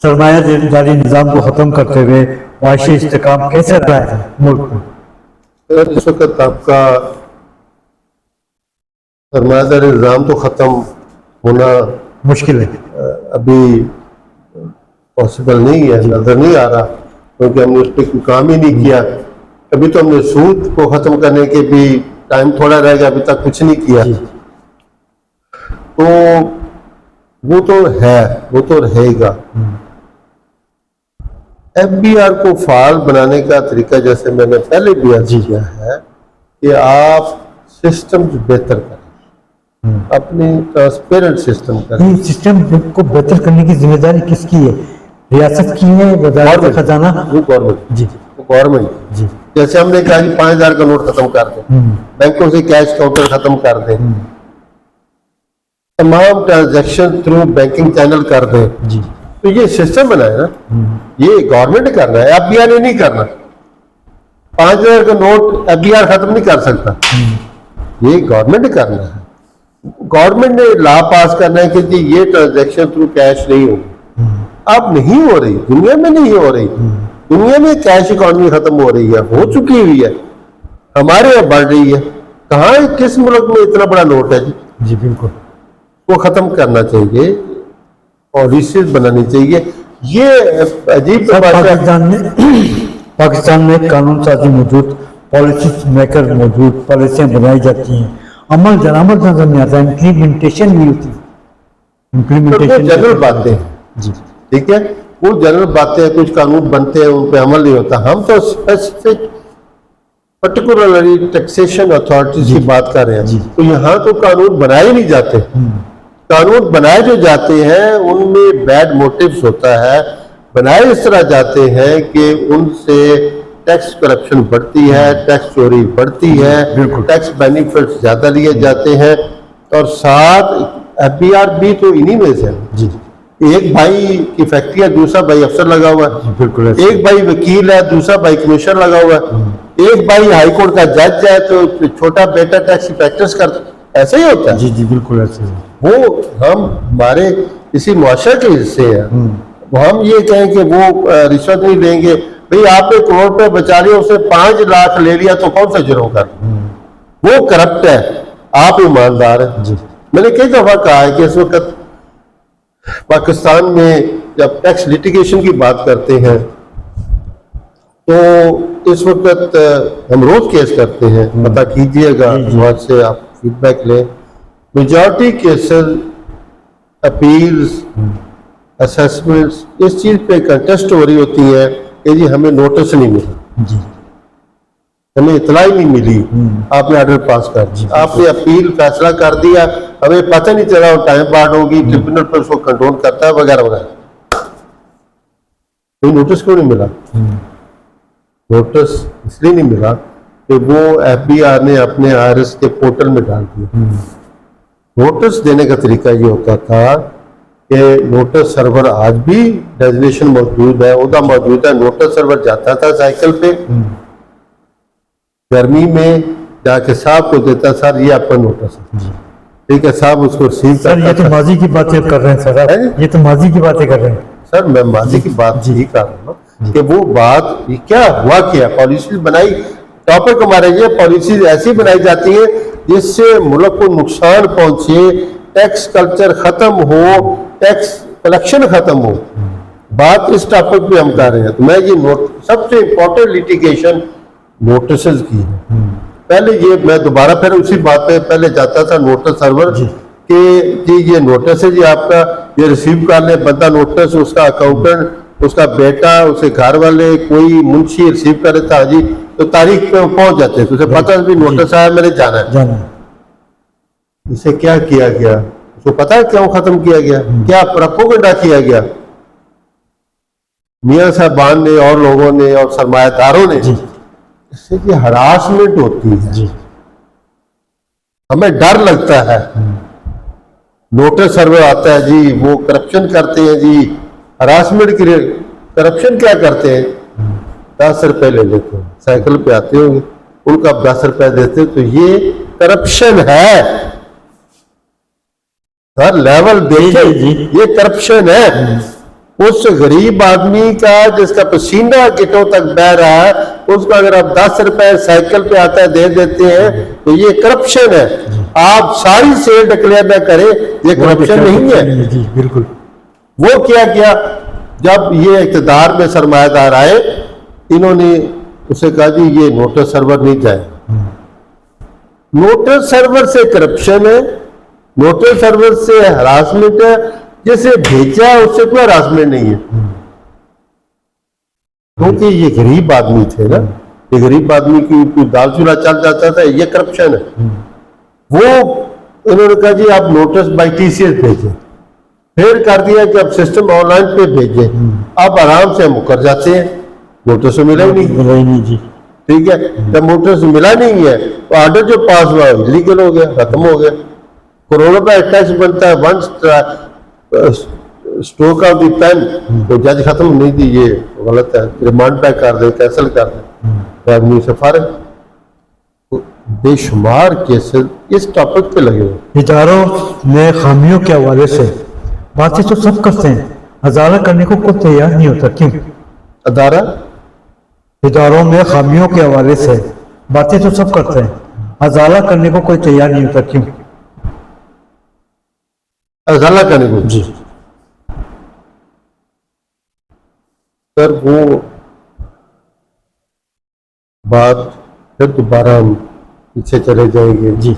सरमायादारी निज़ाम को ख़त्म करते हुए मुआशी इस्तेकाम कैसे लाया जाए मुल्क को? इस वक्त आपका सरमायादारी निज़ाम तो ख़त्म होना मुश्किल है, अभी पॉसिबल नहीं है, नजर नहीं आ रहा, क्योंकि हमने उस पर कोई काम ही नहीं किया। अभी तो हमने सूद को ख़त्म करने के भी टाइम थोड़ा रह गया, अभी तक कुछ नहीं किया। तो वो तो है, वो तो रहेगा। एफबीआर को फाल बनाने का तरीका, जैसे मैंने पहले भी अर्ज किया है, कि आप सिस्टम बेहतर करें, अपनी ट्रांसपेरेंट सिस्टम करें। ये सिस्टम को बेहतर करने की जिम्मेदारी किसकी है? रियासत की है, वज़ारत खजाना? वो गवर्नमेंट जी, वो गवर्नमेंट जी। जैसे हमने कहा कि 5000 का नोट खत्म कर दें, बैंकों से कैश काउंटर खत्म कर दें, तमाम ट्रांजैक्शन थ्रू बैंकिंग चैनल कर दें, जी। तो ये सिस्टम बनाए ना, ये गवर्नमेंट करना है, एफबीआर ने नहीं करना। 5000 का नोट एफबीआर खत्म नहीं कर सकता, ये गवर्नमेंट करना है। गवर्नमेंट ने लॉ पास करना है कि जी ये ट्रांजैक्शन थ्रू कैश नहीं होगी। अब नहीं हो रही, दुनिया में नहीं हो रही, दुनिया में कैश इकॉनमी खत्म हो रही है, हो चुकी हुई है, हमारे यहाँ बढ़ रही है। कहाँ, किस मुल्क में इतना बड़ा नोट है जी? जी बिल्कुल। वो खत्म करना चाहिए, पॉलिसीज बनानी चाहिए। ये अजीब सर, तमाशा। पाकिस्तान में कानून साजी मौजूद, पॉलिसी मेकर मौजूद, पॉलिसियां बनाई जाती हैं, अमल दरामद नजर नहीं आता, इम्प्लीमेंटेशन नहीं होती। तो वो इम्प्लीमेंटेशन जनरल बातें हैं, जी ठीक है, वो जनरल बातें हैं, कुछ कानून बनते हैं उन पे अमल नहीं होता। हम तो स्पेसिफिक पर्टिकुलरली टैक्सेशन अथॉरिटीज की बात कर रहे जी। हैं। तो यहाँ तो कानून बनाए नहीं जाते। कानून बनाए जो जाते हैं उनमें बैड मोटिव्स होता है, बनाए इस तरह जाते हैं कि उनसे टैक्स करप्शन बढ़ती है, टैक्स चोरी बढ़ती है, बिल्कुल। टैक्स बेनिफिट्स ज्यादा लिए जाते हैं। और साथ FBR भी तो इन्हीं में से है। जी एक भाई की फैक्ट्री है, दूसरा भाई अफसर लगा हुआ है। बिल्कुल ऐसे। एक भाई वकील है, दूसरा भाई कमिश्नर लगा हुआ है। एक भाई हाई कोर्ट का जज है तो छोटा बेटा टैक्सी प्रैक्टिस करता, ऐसा ही होता है। जी जी बिल्कुल ऐसे ही। वो हम हमारे किसी मुआशरे के हिस्से हैं। वो हम ये कहें कि वो रिश्वत नहीं लेंगे, भाई आपने करोड़ रुपए बचा लिया, उसने 5 लाख ले लिया तो कौन सा जुर्म कर, वो करप्ट है, आप ईमानदार है। जी मैंने कई दफा कहा है कि इस वक्त पाकिस्तान में जब टैक्स लिटिगेशन की बात करते हैं तो इस वक्त हम रोज केस करते हैं, पता कीजिएगा, जी, जी। वहां से आप फीडबैक लें। मेजॉरिटी केसेस, अपील्स, असेसमेंट्स, इस चीज पे कंटेस्ट हो रही होती है कि जी हमें नोटिस नहीं मिला, जी हमें इतला ही नहीं मिली, आपने ऑर्डर पास कर दिया, आपने अपील फैसला कर दिया, हमें पता नहीं चला, टाइम बार्ड होगी, ट्रिब्यूनल पर उसको कंट्रोल करता है वगैरह वगैरह। कोई नोटिस क्यों नहीं मिला? नोटिस इसलिए नहीं मिला कि वो FBR ने अपने IRS के पोर्टल में डाल दिया। नोटिस देने का तरीका ये होता था कि नोटिस सर्वर आज भी डेजिग्नेशन मौजूद है, उदा मौजूद है, नोटिस सर्वर जाता था साइकिल पे, गर्मी में जाके साहब को देता, सर ये आपका नोटिस है, ठीक है, साहब उसको रिसीव सर, ये तो करता था। माजी की बातें कर रहे हैं सर आप, हैं? ये तो माजी की बातें कर रहे हैं। सर मैं माजी की बात ही कर रहा हूँ कि वो बात ये क्या हुआ, क्या पॉलिसी बनाई, टॉपिक हमारे ये पॉलिसी ऐसी बनाई जाती है जिससे मुल्क को नुकसान पहुंचे, टैक्स कल्चर खत्म हो, टैक्स कलेक्शन खत्म हो। बात इस टॉपिक पे हम कर रहे हैं। तो मैं ये सबसे इंपॉर्टेंट लिटिगेशन नोटिस की है। पहले ये मैं दोबारा फिर उसी बात पे पहले जाता था नोटिस सर्वर कि जी ये नोटिस है जी आपका, ये रिसीव कर ले बंदा नोटिस, उसका अकाउंटेंट, उसका बेटा, उसके घर वाले, कोई मुंशी रिसीव करे था जी, तो तारीख पे पहुंच जाते हैं, तो उसे पता भी नोटिस आया, मैंने जाना है। जाना इसे क्या किया गया, उसको पता है क्यों खत्म किया गया, क्या प्रोपेगेंडा किया गया मियां साहबान ने और लोगों ने और सरमायादारों ने। इससे ये हरासमेंट होती है जी हमें डर लगता है। नोटिस सर्वे आता है जी, वो करप्शन करते हैं जी, हरासमेंट की करप्शन क्या करते हैं, 10 रुपए ले लेते हैं, साइकिल पे आते होंगे, उनका 10 रुपए देते, तो ये करप्शन है। हर लेवल देखे ये करप्शन है। उस गरीब आदमी का जिसका पसीना गिटों तक बह रहा है, उसको अगर आप 10 रुपए साइकिल पे आता है दे देते हैं तो ये करप्शन है। आप सारी सेल डिक्लेयर न करें, ये करप्शन नहीं है। जी बिल्कुल। वो क्या किया, जब ये इक़्तिदार में सरमायादार आए, इन्होंने उसे कहा जी ये नोटिस सर्वर नहीं जाए। नोटिस सर्वर से करप्शन है, नोटिस सर्वर से हरासमेंट है, जिसे भेजा है उससे कोई हरासमेंट नहीं है, क्योंकि ये गरीब आदमी थे ना, ये गरीब आदमी की दाल चूल्हा चल जाता था, ये करप्शन है। वो इन्होंने कहा जी आप नोटिस बाई TCS भेजें, फिर कर दिया कि अब सिस्टम ऑनलाइन पे भेजें, अब आराम से मुकर जाते हैं, नोटिस तो मिला ही नहीं जी। ठीक है, जब नोटिस मिला नहीं है तो ऑर्डर जो पास हुआ इलीगल हो गया, खत्म हो गया। करोड़ों का टैक्स बनता है, one stroke of the pen, तो जज खत्म नहीं दी, ये गलत है, रिमांड बैक कर दे, कैंसिल कर दे, आदमी से फारिग। तो बेशुमार केसेस इस टॉपिक पे लगे हुए। इदारों में खामियों के हवाले से बातें तो सब करते हैं, अदालत करने को कोई तैयार नहीं होता, क्यों? अदारा इदारों में खामियों के हवाले से बातें तो सब करते हैं, अदालत करने को कोई तैयार नहीं होता, क्यों? अदालत करने को जी सर वो बात फिर दोबारा हम पीछे चले जाएंगे। जी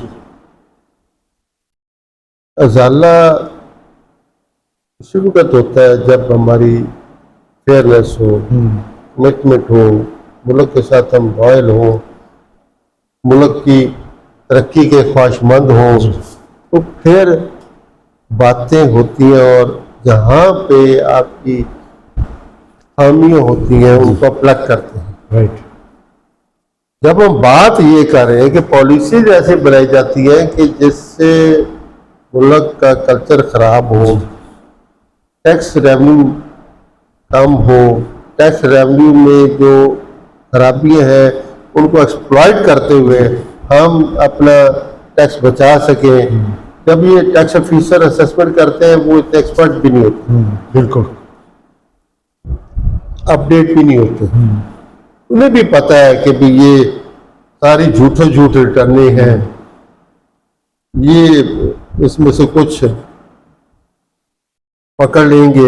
अजाला शुरू का होता है जब हमारी फेयरनेस हो, कमिटमेंट हो, मुल्क के साथ हम लॉयल हो, मुल्क की तरक्की के ख्वाहिशमंद हो, तो फिर बातें होती हैं और जहाँ पे आपकी खामियां होती हैं उनको प्लग करते हैं। राइट। जब हम बात ये कर रहे हैं कि पॉलिसीज ऐसे बनाई जाती हैं कि जिससे मुल्क का कल्चर खराब हो, टैक्स रेवेन्यू कम हो, टैक्स रेवेन्यू में जो खराबियां हैं उनको एक्सप्लॉइट करते हुए हम अपना टैक्स बचा सकें। जब ये टैक्स ऑफिसर असेसमेंट करते हैं वो इतने एक्सपर्ट भी नहीं होते, बिल्कुल अपडेट भी नहीं होते। उन्हें भी पता है कि भी ये सारी झूठ रिटर्ने हैं, ये इसमें से कुछ पकड़ लेंगे,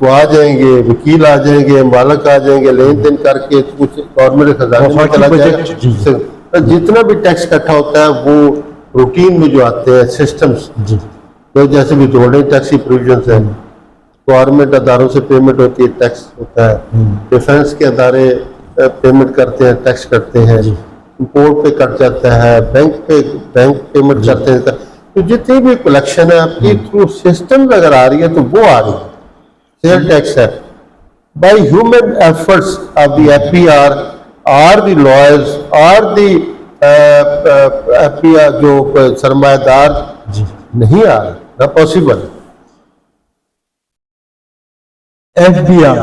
वो आ जाएंगे, वकील आ जाएंगे, मालक आ जाएंगे, लेन देन करके कुछ गवर्नमेंट खजाने में चला जाएगा। तो जितना भी टैक्स इकट्ठा होता है वो रूटीन में जो आते हैं सिस्टम्स, तो जैसे भी जोड़े टैक्स की प्रोविजंस है, गवर्नमेंट अदारों से पेमेंट होती है, टैक्स होता है, डिफेंस के अदारे पेमेंट करते हैं, टैक्स करते हैं, इंपोर्ट पे कट जाता है, बैंक पेमेंट करते हैं। तो जितनी भी कलेक्शन है आपकी थ्रू सिस्टम अगर आ रही है तो वो आ रही है, सेल टैक्स है। By human efforts of the APR are the lawyers are the APR जो सरमायादार नहीं आ रहा, ना पॉसिबल। एफबीआर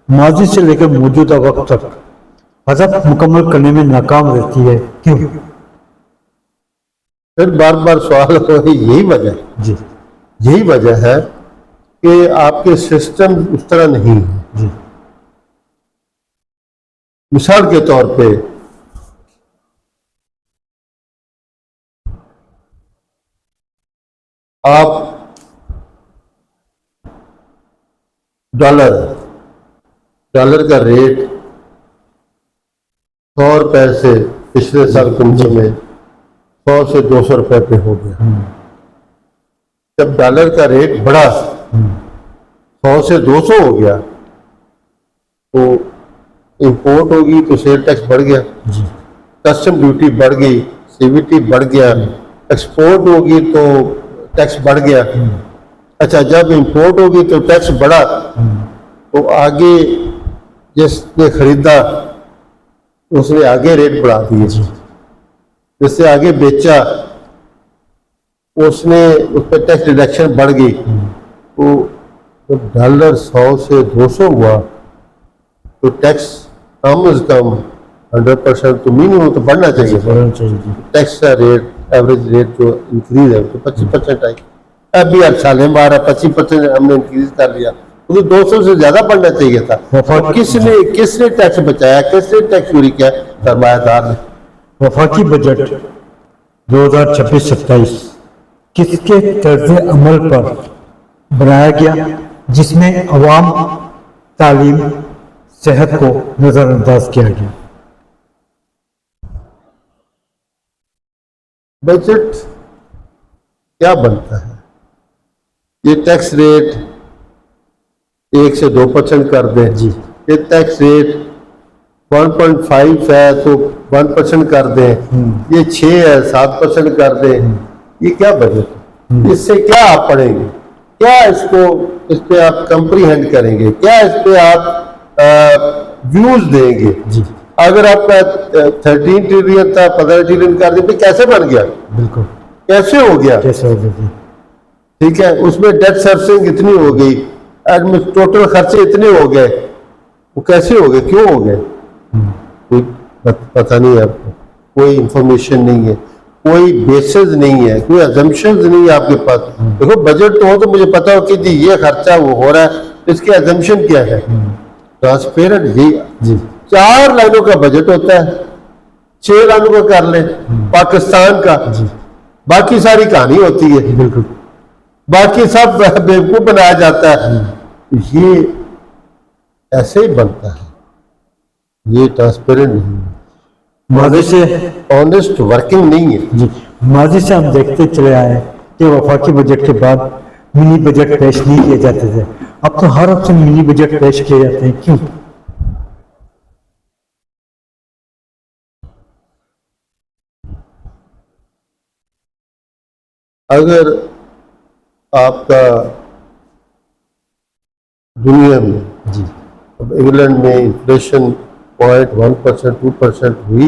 माजी से लेकर मौजूदा वक्त तक हदफ मुकम्मल करने में नाकाम रहती है, क्यों? फिर बार बार सवाल हो, यही वजह है। जी यही वजह है कि आपके सिस्टम उस तरह नहीं है। जी मिसाल के तौर पे आप डॉलर का रेट 100 रुपए से पिछले साल कुछ में 100 से 200 रुपए पे हो गया। जब डॉलर का रेट बढ़ा 100 से 200 हो गया तो इंपोर्ट होगी तो सेल टैक्स बढ़ गया, कस्टम ड्यूटी बढ़ गई, सीवीटी बढ़ गया, एक्सपोर्ट होगी तो टैक्स बढ़ गया। अच्छा, जब इंपोर्ट होगी तो टैक्स बढ़ा तो आगे जिसने खरीदा उसने आगे रेट बढ़ा दिए, जिससे आगे बेचा उसने उस पर टैक्स डिडक्शन बढ़ गई। तो जब डॉलर 100 से 200 हुआ तो टैक्स कम से कम 100% तो मिनिमम तो बढ़ना चाहिए। टैक्स का रेट एवरेज रेट जो इंक्रीज है तो 25% आई। अभी साले मारा 25% हमने इंक्रीज कर लिया, तो 200 से ज्यादा बढ़ना चाहिए था। और किसने टैक्स बचाया, किसने टैक्स चोरी किया? सरमायादार ने। वफाकी बजट 2026-27 किसके तर्ज अमल पर बनाया गया जिसमें अवाम, तालीम, सेहत को नजरअंदाज किया गया? बजट क्या बनता है? ये टैक्स रेट 1 से 2% कर दें जी, ये टैक्स रेट 1.5 है तो 1% कर दें, ये 6 है 7% कर दें। ये क्या बजट है? इससे क्या आप पढ़ेंगे? क्या इस पे आप कंप्रीहेंड करेंगे? क्या इस पे आप व्यूज देंगे जी? अगर आपका 13 ट्रिलियन था 15 ट्रिलियन कर दिया, कैसे बन गया? बिल्कुल कैसे हो गया? कैसे हो गया? ठीक है, उसमें डेट सर्विसिंग इतनी हो गई, टोटल खर्चे इतने हो गए, वो कैसे हो गए, क्यों हो गए? कोई पता नहीं है आपको, कोई इंफॉर्मेशन नहीं है, कोई बेसिस नहीं है, कोई अजम्पशंस नहीं है आपके पास। देखो बजट तो हो तो मुझे पता हो कि जी ये खर्चा वो हो रहा है, इसके अजम्पशन क्या है? ट्रांसपेरेंट जी 4 लाइनों का बजट होता है, 6 लाइनों का कर ले पाकिस्तान का, बाकी सारी कहानी होती है, बिल्कुल बाकी सब बेवकूफ बनाया जाता है। ये ऐसे ही बनता है, ये ट्रांसपेरेंट नहीं है, माजी से ऑनेस्ट वर्किंग नहीं है। जी, माजी से हम देखते चले आए हैं कि वफाकी बजट के बाद मिनी बजट पेश नहीं किए जाते थे। अब तो हर हफ्ते मिनी बजट पेश किए जाते हैं, क्यों? अगर आपका दुनिया में जी अब इंग्लैंड में इन्फ्लेशन 0.1% 2% हुई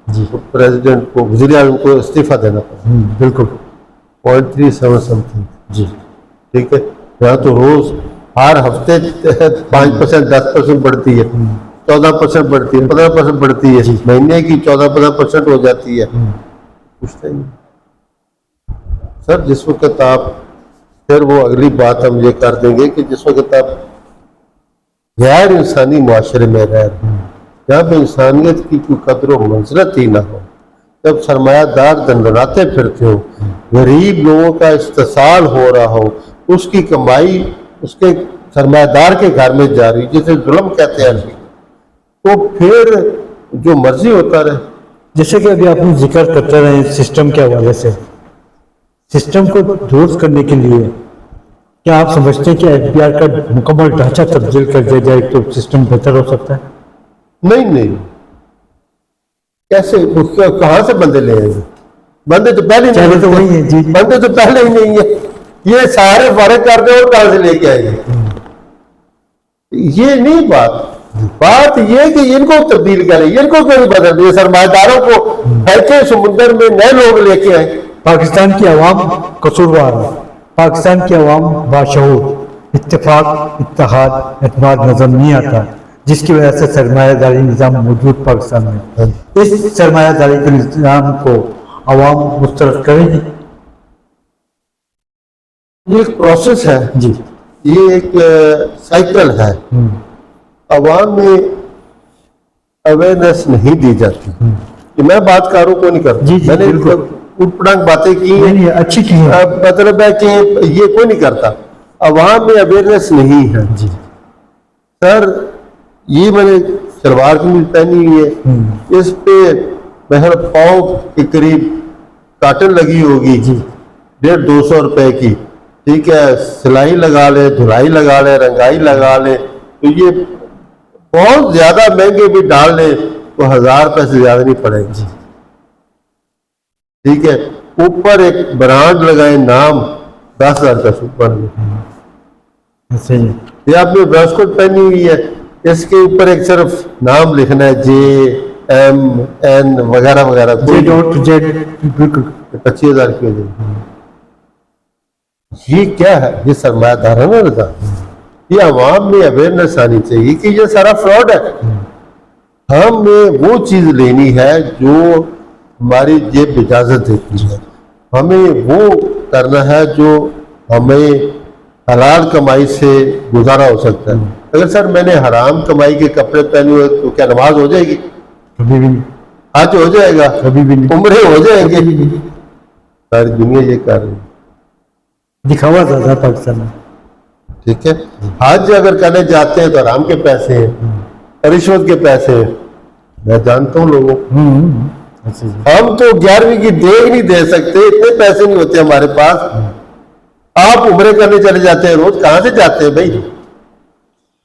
जी तो प्रेसिडेंट को, वज़ीर आज़म को इस्तीफा देना पड़ा, बिल्कुल 0.37 समथिंग। जी ठीक है, यहाँ तो रोज हर हफ्ते 5% 10% बढ़ती है, 14% बढ़ती है, 15% बढ़ती है, महीने की 14-15% हो जाती है। पूछते नहीं सर, जिस वक्त आप, फिर वो अगली बात हम ये कर देंगे कि जिस वक्त आप गैर इंसानी माशरे में रह रहे हैं, जहाँ पे इंसानियत की कोई कदर व मंजरत ही ना हो, जब सरमायादार दंडनाते फिरते हो, गरीब लोगों का इस्तेसाल हो रहा हो, उसकी कमाई उसके सरमायादार के घर में जा रही, जिसे जुल्म कहते हैं, तो फिर जो मर्जी होता रहे। जैसे कि अभी आपने जिक्र करते रहे सिस्टम के हवाले से, सिस्टम को दुरुस्त करने के लिए क्या आप समझते हैं कि एफबीआर का मुकम्मल ढांचा तब्दील कर दिया जाए तो सिस्टम बेहतर हो सकता है? नहीं नहीं, कैसे, उसका कहाँ से बंदे ले आएंगे? बंदे तो पहले चलो नहीं तो वही है जी। बंदे तो पहले ही नहीं है, ये सारे फर्क कर दो और कहाँ से लेके आएंगे? ये नहीं बात ये कि इनको तब्दील करें, इनको क्यों नहीं बदल दिए? सरमाएदारों को ऐसे समुद्र में नए लोग लेके आए। पाकिस्तान की आवाम कसूरवार है, पाकिस्तान की आवाम बाशऊर, इत्तेफाक, इत्तेहाद, एतमाद नजर नहीं आता, जिसकी वजह से सरमायादारी निज़ाम मौजूद पाकिस्तान में। इस सरमायादारी के निज़ाम को आवाम मुस्तरद करेगी। ये एक प्रोसेस है जी, ये एक साइकिल है। अवाम में अवेयरनेस नहीं दी जाती। कि मैं बात कर रहा हूँ, कोई नहीं करता। जी, जी, मैंने बिल्कुल। उटपटांग बातें की, नहीं, अच्छी की है। मतलब है कि ये कोई नहीं करता, अवाम में अवेयरनेस नहीं है। जी सर, ये मैंने सलवार कमीज पहनी हुई है, इस पे बहर पाव के करीब काटन लगी होगी, 150-200 रुपए की। ठीक है, सिलाई लगा ले, धुलाई लगा ले, रंगाई लगा ले, तो ये बहुत ज्यादा महंगे भी डाल ले तो 1000 रुपए से ज्यादा नहीं पड़ेगी। ठीक है, ऊपर एक ब्रांड लगाए, नाम 10,000 का सूट बन गया। सही है। ये आपने ब्राउज कोट पहनी हुई है, इसके ऊपर एक सिर्फ नाम लिखना है, JMN वगैरह वगैरह, बिल्कुल 25,000 की हो जाएगी। ये क्या है? ये सरमायादाराना रजा। ये अवाम में अवेयरनेस आनी चाहिए कि ये सारा फ्रॉड है। हमें वो चीज लेनी है जो हमारी जेब इजाजत देती है, हमें वो करना है जो हमें हलाल कमाई से गुजारा हो सकता है। अगर सर मैंने हराम कमाई के कपड़े पहने हुए तो क्या नमाज हो जाएगी? कभी भी नहीं, आज हो जाएगा, कभी भी नहीं, उम्रे हो जाएंगे। सारी दुनिया ये कर रही है, दिखावा ज्यादा पाकिस्तान में। ठीक है। हज अगर करने जाते हैं तो हराम के पैसे हैं, रिश्वत के पैसे हैं। मैं जानता हूँ लोगों को, हम तो 11वीं की देख नहीं दे सकते, इतने पैसे नहीं होते हमारे पास। आप उम्रे करने चले जाते हैं रोज, कहां से जाते हैं भाई?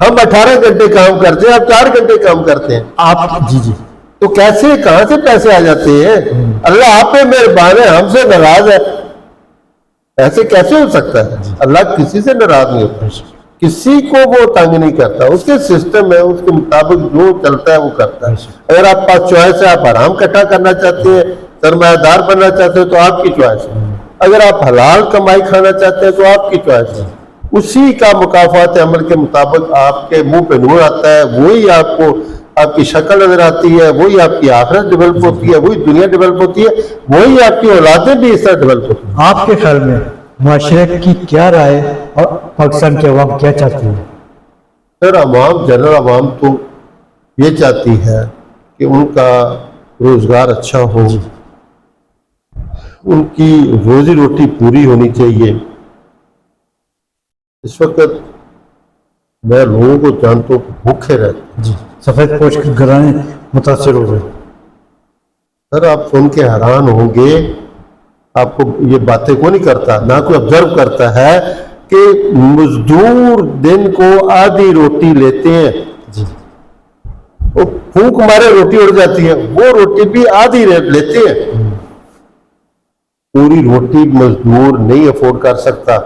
हम 18 घंटे काम करते हैं, आप 4 घंटे काम करते हैं। आप जी जी, तो कैसे, कहां से पैसे आ जाते हैं? अल्लाह आप पे मेहरबान है, हमसे नाराज है, ऐसे कैसे हो सकता है? अल्लाह किसी से नाराज नहीं होता, किसी को वो तंग नहीं करता, उसके सिस्टम है, उसके मुताबिक जो चलता है वो करता है। अगर आप पास चॉइस है, आप आराम इकट्ठा करना चाहते हैं, सरमायादार बनना चाहते हैं, तो आपकी चॉइस है। अगर आप हलाल कमाई खाना चाहते हैं तो आपकी चॉइस है। उसी का मुकाफात अमल के मुताबिक आपके मुंह पे नूर आता है, वही आपको आपकी शक्ल नजर आती है, वही आपकी आखिरत डेवलप होती है, वही दुनिया डेवलप होती है, वही आपकी औलादें भी इस तरह डेवलप होती है। आपके ख्याल में माशरे की क्या राय और पाकिस्तान की अवाम क्या चाहती है? सर, अवाम, जनरल अवाम तो ये चाहती है कि उनका रोजगार अच्छा हो, उनकी रोजी रोटी पूरी होनी चाहिए। इस वक्त मैं लोगों को जानता हूँ भूखे रहते। जी, सफेद पोश के घराने मुतासर हो गए। सर आप सुन के हैरान होंगे, आपको ये बातें को नहीं करता, ना कोई ऑब्जर्व करता है कि मजदूर दिन को आधी रोटी लेते हैं। जी, वो फूंक मारे रोटी उड़ जाती है, वो रोटी भी आधी लेते हैं। पूरी रोटी मजदूर नहीं अफोर्ड कर सकता,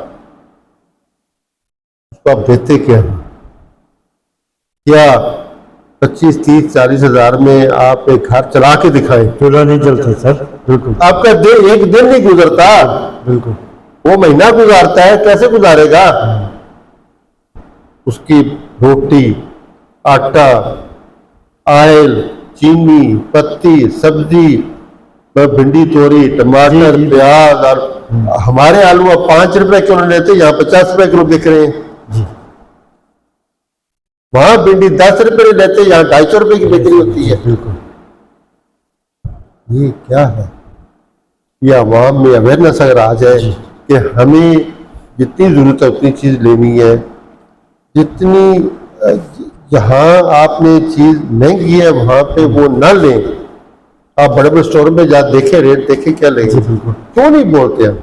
उसको आप देते क्या हैं? क्या 25, 30, 40 हजार में आप एक घर चला के दिखाएं? चूल्हा नहीं जलता सर, बिल्कुल आपका दिन एक दिन नहीं गुजरता, बिल्कुल। वो महीना गुजारता है, कैसे गुजारेगा? उसकी रोटी, आटा, ऑयल, चीनी, पत्ती, सब्जी, भिंडी, तोरी, टमाटर, जी, जी। प्याज, और हमारे आलू अब 5 रुपए किलो लेते, यहाँ 50 रुपए किलो बिक रहे हैं। जी, वहां भिंडी 10 रुपए लेते, यहाँ 250 रुपए की बिक्री होती है। बिल्कुल। ये क्या है? ये आवाम में अवेयरनेस अगर आ जाए जी। कि हमें जितनी जरूरत है उतनी चीज लेनी है, जितनी जहां आपने चीज महंगी है वहां पे वो ना लें। आप बड़े बड़े स्टोर में जा देखे, रेट देखे, क्या लेंगे? जी, बिल्कुल। क्यों नहीं बोलते हैं,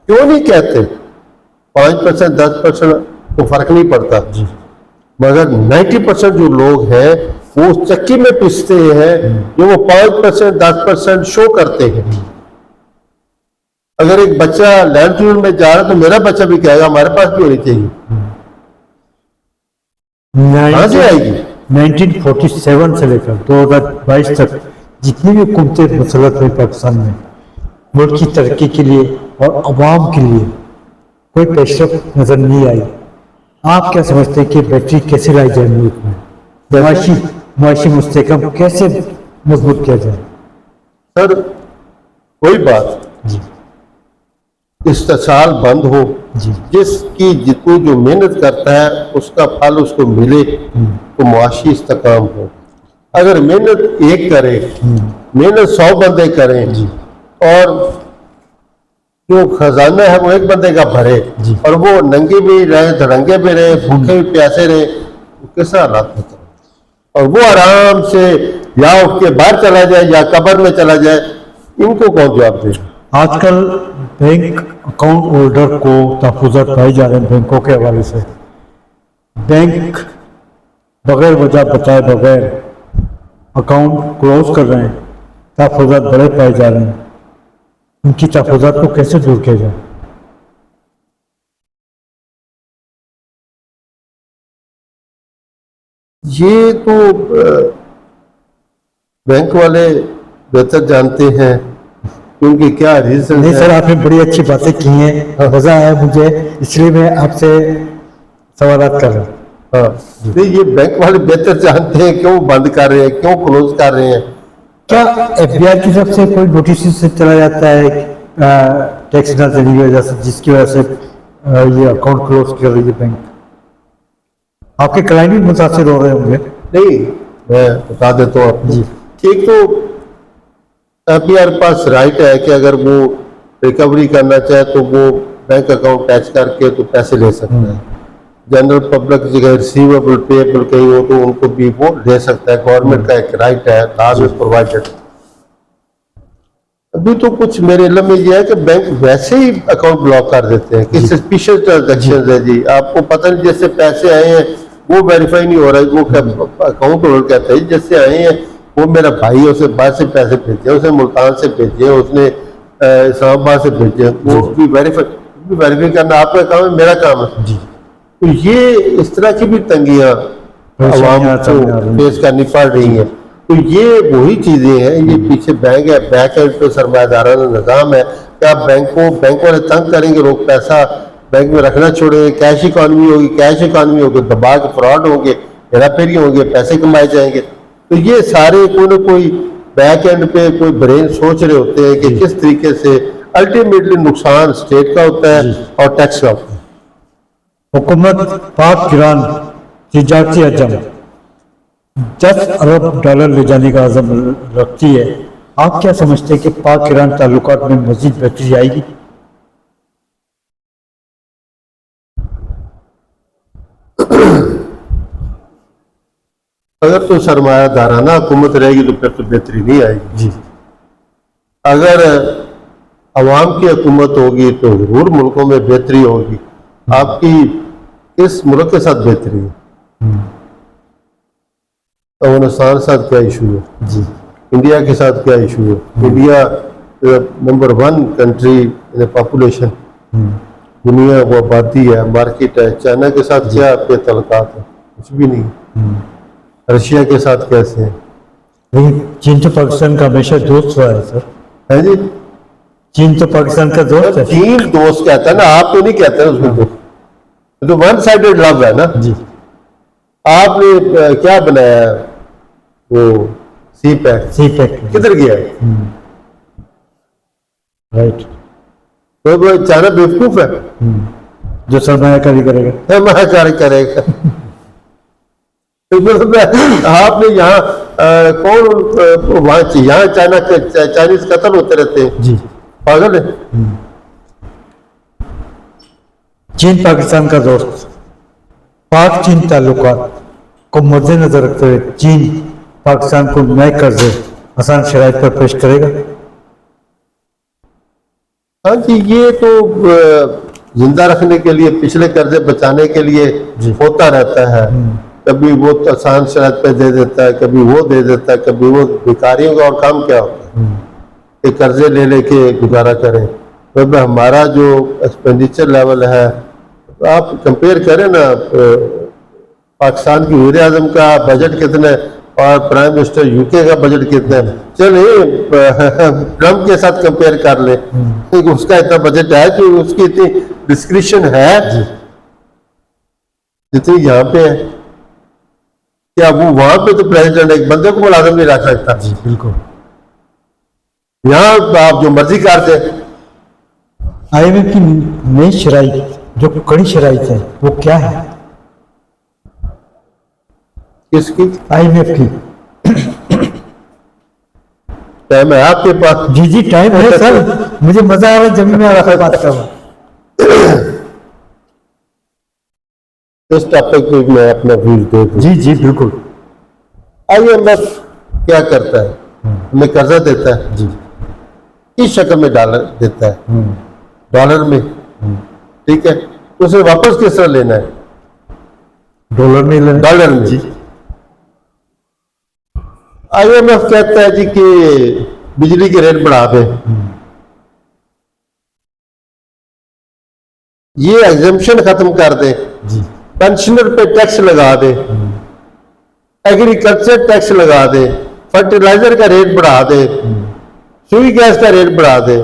क्यों नहीं कहते? 5%, 10% तो फर्क नहीं पड़ता, जी, मगर 90% जो लोग हैं वो उस चक्की में पिसते हैं जो वो 5%, 10% शो करते हैं। अगर एक बच्चा लैंड क्रूजर में जा रहा है तो मेरा बच्चा भी कहेगा हमारे पास भी होनी चाहिए। कहां से आएगी? 1947 से लेकर 2022 तक जितनी भी हुकूमतें मुसल्लत हुई पाकिस्तान में, मुल्क की तरक्की के लिए और अवाम के लिए कोई पेशरफ नजर नहीं आई। आप क्या समझते हैं कि बैटरी कैसे लाई जाए मुल्क में? मुआशी मुस्तहकम कैसे मजबूत किया जाए? सर कोई बात, जी, इस्तेसाल बंद हो, जी, जिसकी जितनी जो मेहनत करता है उसका फल उसको मिले तो मुआशी इस्तेकाम हो। अगर मेहनत एक करे, मेहनत 100 बंदे करें और जो खजाना है वो एक बंदे का भरे जी। और वो नंगे भी रहे, धड़ंगे भी रहे, भूखे भी प्यासे रहे, तो कैसा हालात होता है? और वो आराम से या उठ के बाहर चला जाए या कब्र में चला जाए, इनको कौन जवाब दे? आजकल बैंक अकाउंट होल्डर को तहफुज़ात पाए जा रहे हैं बैंकों के हवाले से। बैंक बगैर वजह बताए बगैर अकाउंट क्लोज कर रहे हैं, तहफुज़ात बड़े पाए जा रहे हैं। उनकी तहफुज़ात को कैसे दूर किया जाए? ये तो बैंक वाले बेहतर जानते हैं क्योंकि क्या रीजन नहीं है। सर, आपने बड़ी अच्छी बातें की हैं, मज़ा आया मुझे, इसलिए मैं आपसे सवालात कर रहा हूँ। हाँ, नहीं ये बैंक वाले बेहतर जानते हैं क्यों बंद कर रहे हैं, क्यों क्लोज कर रहे हैं। क्या FBI की तरफ से कोई नोटिस से चला जाता है टैक्स ना देने की वजह से, जिसकी वजह से ये अकाउंट क्लोज कर रही है बैंक? आपके क्लाइंट भी मुतासर हो रहे होंगे। नहीं, मैं बता देता हूँ आपको। जी। एक तो FBI के पास राइट है कि अगर वो रिकवरी करना चाहे तो वो बैंक अकाउंट टैच करके तो पैसे ले सकता है। जनरल पब्लिक जगह रिसीवेबल पेएबल कहीं हो तो उनको भी वो ले सकता है। गवर्नमेंट का एक राइट है, लॉ में प्रोवाइडेड। अभी तो कुछ मेरे इल्म में ये है कि बैंक वैसे ही अकाउंट ब्लॉक कर देते हैं कि सस्पिशियस ट्रांजेक्शन है जी, आपको पता नहीं जैसे पैसे आए हैं वो वेरीफाई नहीं हो रहा है। वो अकाउंट होल्डर कहता है जैसे आए हैं वो मेरा भाई है, उसे बाहर से पैसे भेजे, उसे मुल्तान से भेजे, उसने इस्लामाबाद से भेजे, वो भी वेरीफाई करना आपका काम है, मेरा काम है। जी, तो ये इस तरह की भी तंगियां आवाम को फेस करनी पड़ रही हैं। तो ये वही चीजें हैं, ये पीछे बैंक है, बैंक है तो सरमायादाराना निज़ाम है। क्या बैंक वाले तंग करेंगे, लोग पैसा बैंक में रखना छोड़ेंगे, कैश इकॉनमी होगी, कैश इकॉनमी होगी, दबा के फ्रॉड होंगे, हेराफेरी होंगे, पैसे कमाए जाएंगे। तो ये सारे कोई ना कोई बैक एंड पे कोई ब्रेन सोच रहे होते हैं कि किस तरीके से अल्टीमेटली नुकसान स्टेट का होता है और टैक्स का होता है। हुकूमत पाक ईरान तिजारती अजम $10 अरब ले जाने का अज़म रखती है। आप क्या समझते हैं कि पाक ईरान ताल्लुकात में मज़ीद बेहतरी आएगी? अगर तो सरमायादाराना हुकूमत रहेगी तो फिर तो बेहतरी नहीं आएगी। जी अगर अवाम की हुकूमत होगी तो जरूर मुल्कों में बेहतरी होगी। आपकी किस मुल्क के साथ बेहतरी है? अफगानिस्तान के साथ क्या इशू है? जी इंडिया के साथ क्या इशू है? India number 1 country in population, दुनिया वो आबादी है, मार्केट है। चाइना के साथ क्या आपके तल्लुकात है? कुछ भी नहीं। रशिया के साथ कैसे हैं? लेकिन चीन तो पाकिस्तान का हमेशा दोस्त रहा है सर। है जी, चीन तो पाकिस्तान का दोस्त है। चीन दोस्त कहता है ना, आप तो नहीं कहते ना उसको। तो वन साइडेड लव है ना। जी आपने क्या बनाया है? वो सी पैक सी पैक किधर गया है? राइट, तो वो चाइना बेवकूफ है, जो सरमायाकारी करेगा। महाकारी करेगा। मतलब आपने यहाँ कौन वहां यहाँ चाइनीज कत्ल होते रहते हैं। जी पागल है। चीन पाकिस्तान का दोस्त, पाक चीन ताल्लुकात को मद्देनजर रखते हुए चीन पाकिस्तान को नए कर्जे आसान शराइत पर पेश करेगा। हाँ जी, ये तो जिंदा रखने के लिए, पिछले कर्जे बचाने के लिए होता रहता है। कभी वो आसान शराइत पे दे देता है, कभी वो दे देता है, कभी वो। भिखारियों का और काम क्या होता है कि कर्जे ले लेके गुजारा करें। तो हमारा जो एक्सपेंडिचर लेवल है, तो आप कंपेयर करें ना, पाकिस्तान की वज़ीर आज़म का बजट कितना है और प्राइम मिनिस्टर यूके का बजट कितना है। चलिए ट्रम्प के साथ कंपेयर कर ले, उसका इतना बजट है कि उसकी इतनी डिस्क्रिप्शन है जितनी यहाँ पे है। क्या वो वहां पे तो प्रेसिडेंट एक बंदे को मुलाजिम नहीं रख सकता? जी बिल्कुल। यहाँ आप जो मर्जी कर दे। IMF की नई शराइत, जो कड़ी शराइत है, वो क्या है? किसकी? IMF की। टाइम है आपके पास? जी जी टाइम है सर, मुझे मजा आ रहा है जब मैं आ रहा बात कर। इस टॉपिक पे मैं अपना व्यूज दे दूं। जी जी बिल्कुल। IMF क्या करता है? हमें कर्जा देता है। जी किस शक्ल में डॉलर देता है? डॉलर में। ठीक है, उसे वापस किस तरह लेना है? डॉलर में लेना। डॉलर में। जी IMF कहता है जी कि बिजली के रेट बढ़ा दे। ये एग्जम्पशन खत्म कर दे। जी पेंशनर पे टैक्स लगा दे, एग्रीकल्चर टैक्स लगा दे, फर्टिलाइजर का रेट बढ़ा दे, सुई गैस का रेट बढ़ा दे।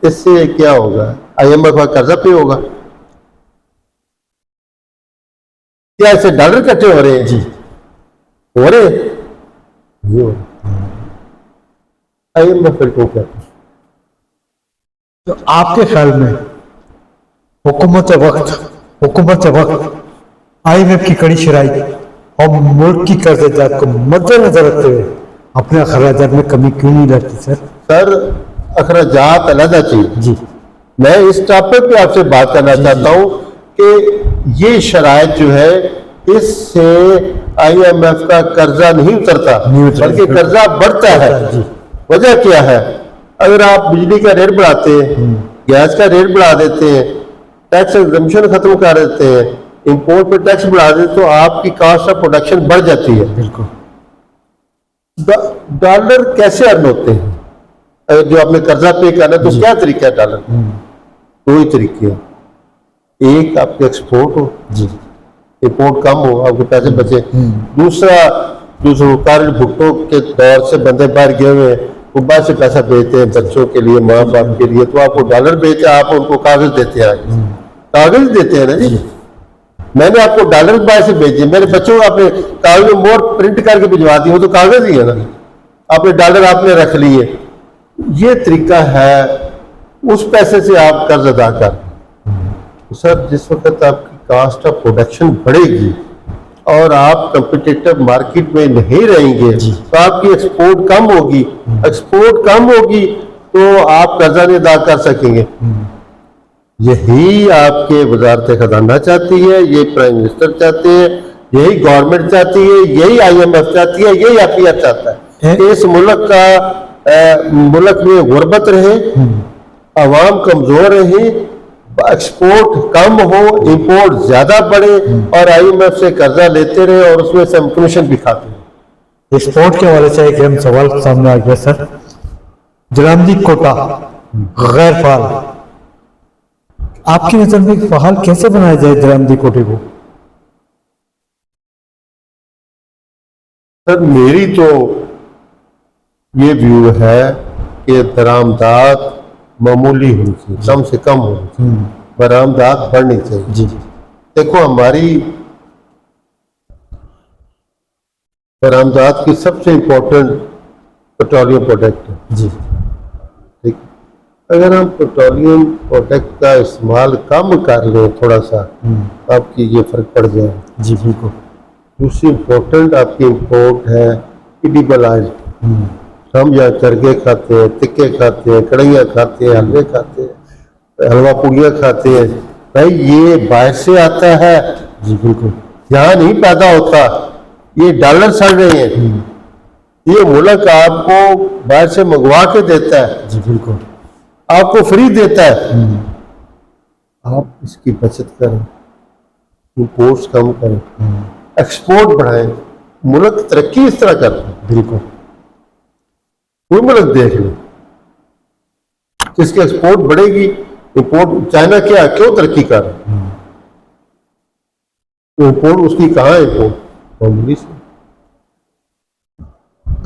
इससे क्या होगा? IMF का कर्जा पे होगा। क्या इससे डॉलर इकट्ठे हो रहे हैं? जी हो रहे हैं? नहीं हो रहे। IMF फिर क्यों कहते हैं? तो आपके ख्याल में हुकूमत वक्त IMF की कड़ी शराइत और मुल्क की कर्जदार को मद्देनजर रखते हुए अपने अखराजात में कमी क्यों नहीं लाती सर? सर, अखराजात अलग चाहिए। जी मैं इस टॉपिक पे आपसे बात करना चाहता हूं कि ये शराइत जो है, इससे IMF का कर्जा नहीं उतरता, बल्कि कर्जा बढ़ता है। वजह क्या है? अगर आप बिजली का रेट बढ़ाते हैं, गैस का रेट बढ़ा देते हैं, टैक्स एग्जम्पशन खत्म कर देते हैं, इंपोर्ट पे टैक्स बढ़ा देते, तो आपकी कॉस्ट ऑफ प्रोडक्शन बढ़ जाती है। बिल्कुल। डॉलर कैसे अर्न होते हैं? अगर जो आपने कर्जा पे करना, तो क्या तरीका है डॉलर? दो ही तरीके हैं। एक आपके एक्सपोर्ट हो, जी इंपोर्ट कम हो, आपके पैसे बचे। दूसरा, जो सरकारी भुट्टो के दौर से बंदे बाहर गए हुए हैं, वो बाहर से पैसा भेजते हैं बच्चों के लिए, माँ बाप के लिए, तो आपको डॉलर भेजते हैं, आप उनको कागज देते हैं। कागज देते हैं ना जी। मैंने आपको डॉलर बाहर से भेजे, मेरे बच्चों को आपने कागज में मोर प्रिंट करके भिजवा दिए, वो तो कागज ही है ना। आपने डॉलर आपने रख लिए। ये तरीका है, उस पैसे से आप कर्ज अदा कर। तो सर, जिस वक्त आपकी कॉस्ट ऑफ प्रोडक्शन बढ़ेगी और आप कम्पिटिटिव मार्केट में नहीं रहेंगे, तो आपकी एक्सपोर्ट कम होगी। एक्सपोर्ट कम होगी तो आप कर्जा नहीं अदा कर सकेंगे। यही आपके वजारत खजाना चाहती है, ये प्राइम मिनिस्टर चाहते हैं, यही गवर्नमेंट चाहती है, यही IMF चाहती है, यही APR चाहता है कि इस मुल्क में गुर्बत रहे, अवाम कमजोर रहे, एक्सपोर्ट कम हो, इंपोर्ट ज्यादा बढ़े और IMF से कर्जा लेते रहे और उसमें से हम कमीशन भी खाते हैं। एक्सपोर्ट के हवाले से एक अहम सवाल सामने आ गया सर। जरामदी कोटा गैर फाल, आपकी नजर में फाल कैसे बनाया जाए जरामदी कोटे को? सर मेरी तो ये व्यू है कि दरामदात मामूली होनी चाहिए, कम से कम होनी चाहिए, बरामदात बढ़नी चाहिए। जी देखो हमारी बरामदात की सबसे इम्पोर्टेंट पेट्रोलियम प्रोडक्ट है। जी ठीक, अगर हम पेट्रोलियम प्रोडक्ट का इस्तेमाल कम कर लें थोड़ा सा, आपकी ये फर्क पड़ जाए। जी बिल्कुल। दूसरी इम्पोर्टेंट आपकी इम्पोर्ट है एडिबल ऑयल। हम यहाँ चरगे खाते हैं, टिक्के खाते हैं, कढ़ैया खाते हैं, हलवे खाते हैं, हलवा पूड़ियाँ खाते हैं, भाई ये बाहर से आता है। जी बिल्कुल। यहाँ नहीं पैदा होता, ये डॉलर सड़ रहे हैं, ये मुल्क आपको बाहर से मंगवा के देता है। जी बिल्कुल। आपको फ्री देता है। आप इसकी बचत करें, इंपोर्ट्स कम करें, एक्सपोर्ट बढ़ाएं, मुल्क तरक्की इस तरह करता है। बिल्कुल। कोई मुल्क देख ले जिसकी एक्सपोर्ट बढ़ेगी, इंपोर्ट, चाइना क्या क्यों तरक्की कर रहा है? इंपोर्ट उसकी कहाँ है? इंपोर्ट मामूली से,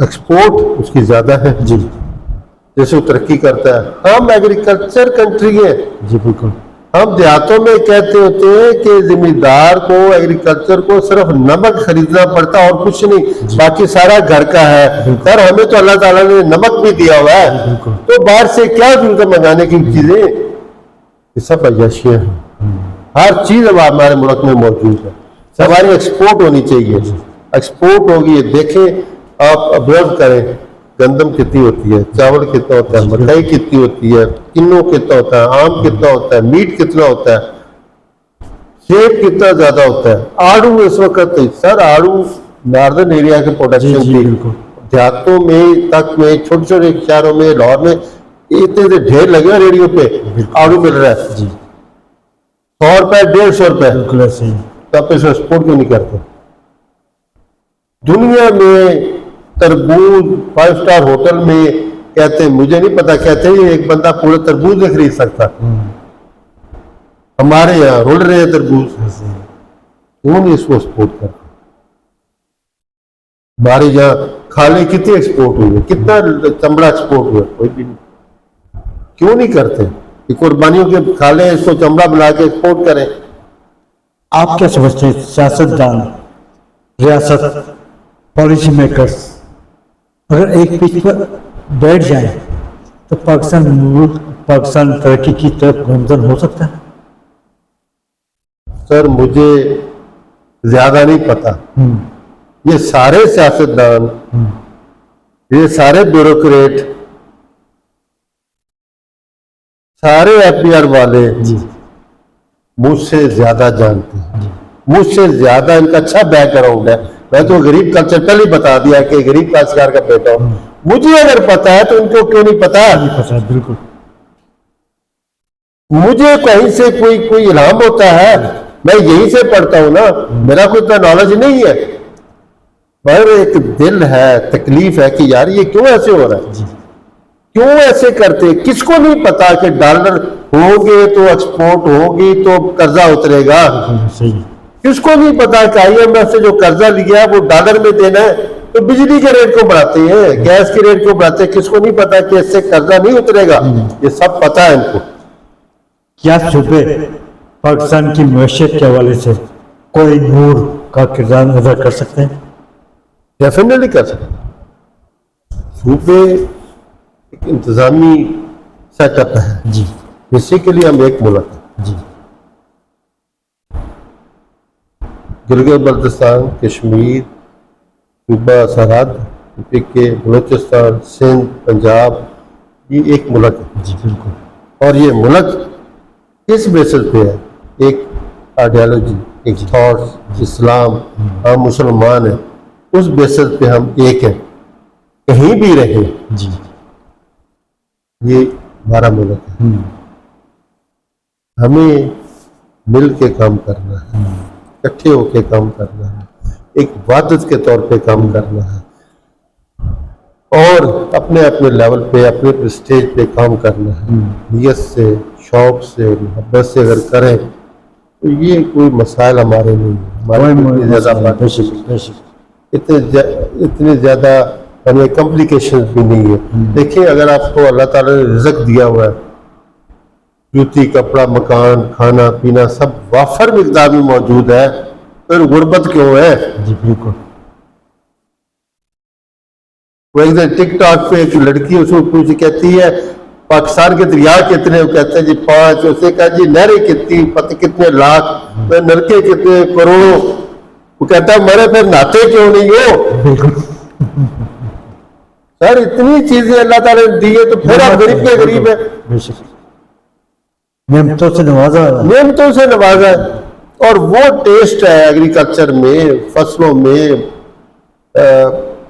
एक्सपोर्ट उसकी ज्यादा है। जी जैसे वो तरक्की करता है। हम एग्रीकल्चर कंट्री है। जी बिल्कुल। हम देहातों में कहते होते हैं कि जिम्मेदार को, एग्रीकल्चर को सिर्फ नमक खरीदना पड़ता और कुछ नहीं, बाकी सारा घर का है। सर हमें तो अल्लाह ताला ने नमक भी दिया हुआ है, तो बाहर से क्या जरूरत है मंगाने की चीजें? ये सब अय्याशियां हैं। हर चीज अब हमारे मुल्क में मौजूद है। हमारी एक्सपोर्ट होनी चाहिए। एक्सपोर्ट होगी, ये देखें आप, ऑब्जर्व करें, गंदम कितनी होती है, चावल कितना होता है, मकई कितनी होती है, किन्नू कितना होता है, आम कितना होता है, मीट कितना होता है, सेब कितना ज्यादा होता है, आड़ू इस वक्त, सर आड़ू नॉर्दर्न एरिया के प्रोडक्शन थी, देहातों में तक में, छोटे छोटे शहरों में, लाहौर में इतने से ढेर लगे रेडियो पे आड़ू मिल रहा है। 100 रुपए, 150 रुपए। तो आप इसे एक्सपोर्ट क्यों नहीं करते? दुनिया में तरबूज 5 स्टार होटल में कहते हैं, मुझे नहीं पता, कहते हैं एक बंदा पूरा तरबूज नहीं खरीद सकता। हमारे यहाँ रुल रहे हैं तरबूज, क्यों नहीं इसको एक्सपोर्ट करते? हमारे यहाँ खाले कितनी एक्सपोर्ट हुई है, कितना चमड़ा एक्सपोर्ट हुआ, कोई भी नहीं। क्यों नहीं करते? कुर्बानियों के खाले, इसको चमड़ा बना के एक्सपोर्ट करें। आप क्या समझते हैं, सियासतदान, रियासत, पॉलिसी मेकर्स अगर एक पिच पर बैठ जाए तो पाकिस्तान तरक्की की तरफ गामजन हो सकता है? सर मुझे ज्यादा नहीं पता। ये सारे सियासतदान, ये सारे ब्यूरोक्रेट, सारे APR वाले मुझसे ज्यादा जानते हैं, मुझसे ज्यादा इनका अच्छा बैकग्राउंड है। मैं तो गरीब कल्चर पहले ही बता दिया कि गरीब काश्तकार का बेटा हूं। मुझे अगर पता है तो इनको क्यों नहीं पता? बिल्कुल। मुझे कहीं से कोई इल्हाम होता है, मैं यहीं से पढ़ता हूं ना, मेरा कोई इतना नॉलेज नहीं है, पर एक दिल है, तकलीफ है कि यार ये क्यों ऐसे हो रहा है, क्यों ऐसे करते? किसको नहीं पता कि डॉलर होंगे तो एक्सपोर्ट होगी तो कर्जा उतरेगा? किसको नहीं पता कि IMF से जो कर्जा लिया है वो डॉलर में देना है, तो बिजली के रेट को बढ़ाते हैं, गैस के रेट को बढ़ाते हैं। किसको नहीं पता कि इससे कर्जा नहीं उतरेगा? ये सब पता है इनको। क्या सूबे पाकिस्तान की मैशियत के हवाले से कोई नूर का किरदार अदा कर सकते हैं? डेफिनेटली कर सकते। सूबे एक इंतजामी सेटअप है जी, बेसिकली हम एक मुल्क है जी। गिलगित बल्तिस्तान, कश्मीर, सूबा सरहद, PK, बलूचिस्तान, सिंध, पंजाब, ये एक मुल्क है। जी बिल्कुल। और ये मुल्क किस बेसिस पे है? एक आइडियोलॉजी, एक थॉट्स, इस्लाम, हम मुसलमान हैं, उस बेसिस पे हम एक हैं, कहीं भी रहे। जी। ये हमारा मुल्क है, हमें मिल के काम करना है, इकट्ठे होके काम करना है, एक वादत के तौर पे काम करना है, और अपने अपने लेवल पे, अपने अपने स्टेज पे काम करना है। नियत से, शौक से, मोहब्बत से अगर करें तो ये कोई मसाइल हमारे नहीं है। हमारे इतनी ज़्यादा इतने ज़्यादा हमें कॉम्प्लिकेशन भी नहीं है। देखिए, अगर आपको अल्लाह ताला ने रिज़्क दिया हुआ है, जूती, कपड़ा, मकान, खाना पीना सब वाफर मिकदार में मौजूद है, फिर गुर्बत क्यों है? जी बिल्कुल। वो एक दिन टिकटॉक पे एक लड़की उसको पूछ कहती है पाकिस्तान के दरिया कितने? वो कहते हैं जी 5। उसने कहा जी नहरें कितनी? पता कितने लाख? तो नलके कितने? करोड़ों। वो कहता है मरे फिर नहाते क्यों नहीं हो? सर, इतनी चीजें अल्लाह ताला ने दी है तो फिर आप गरीब के गरीब है। नेमतों से नवाजा है। नेमतों से नवाजा है। और वो टेस्ट है एग्रीकल्चर में, फसलों में,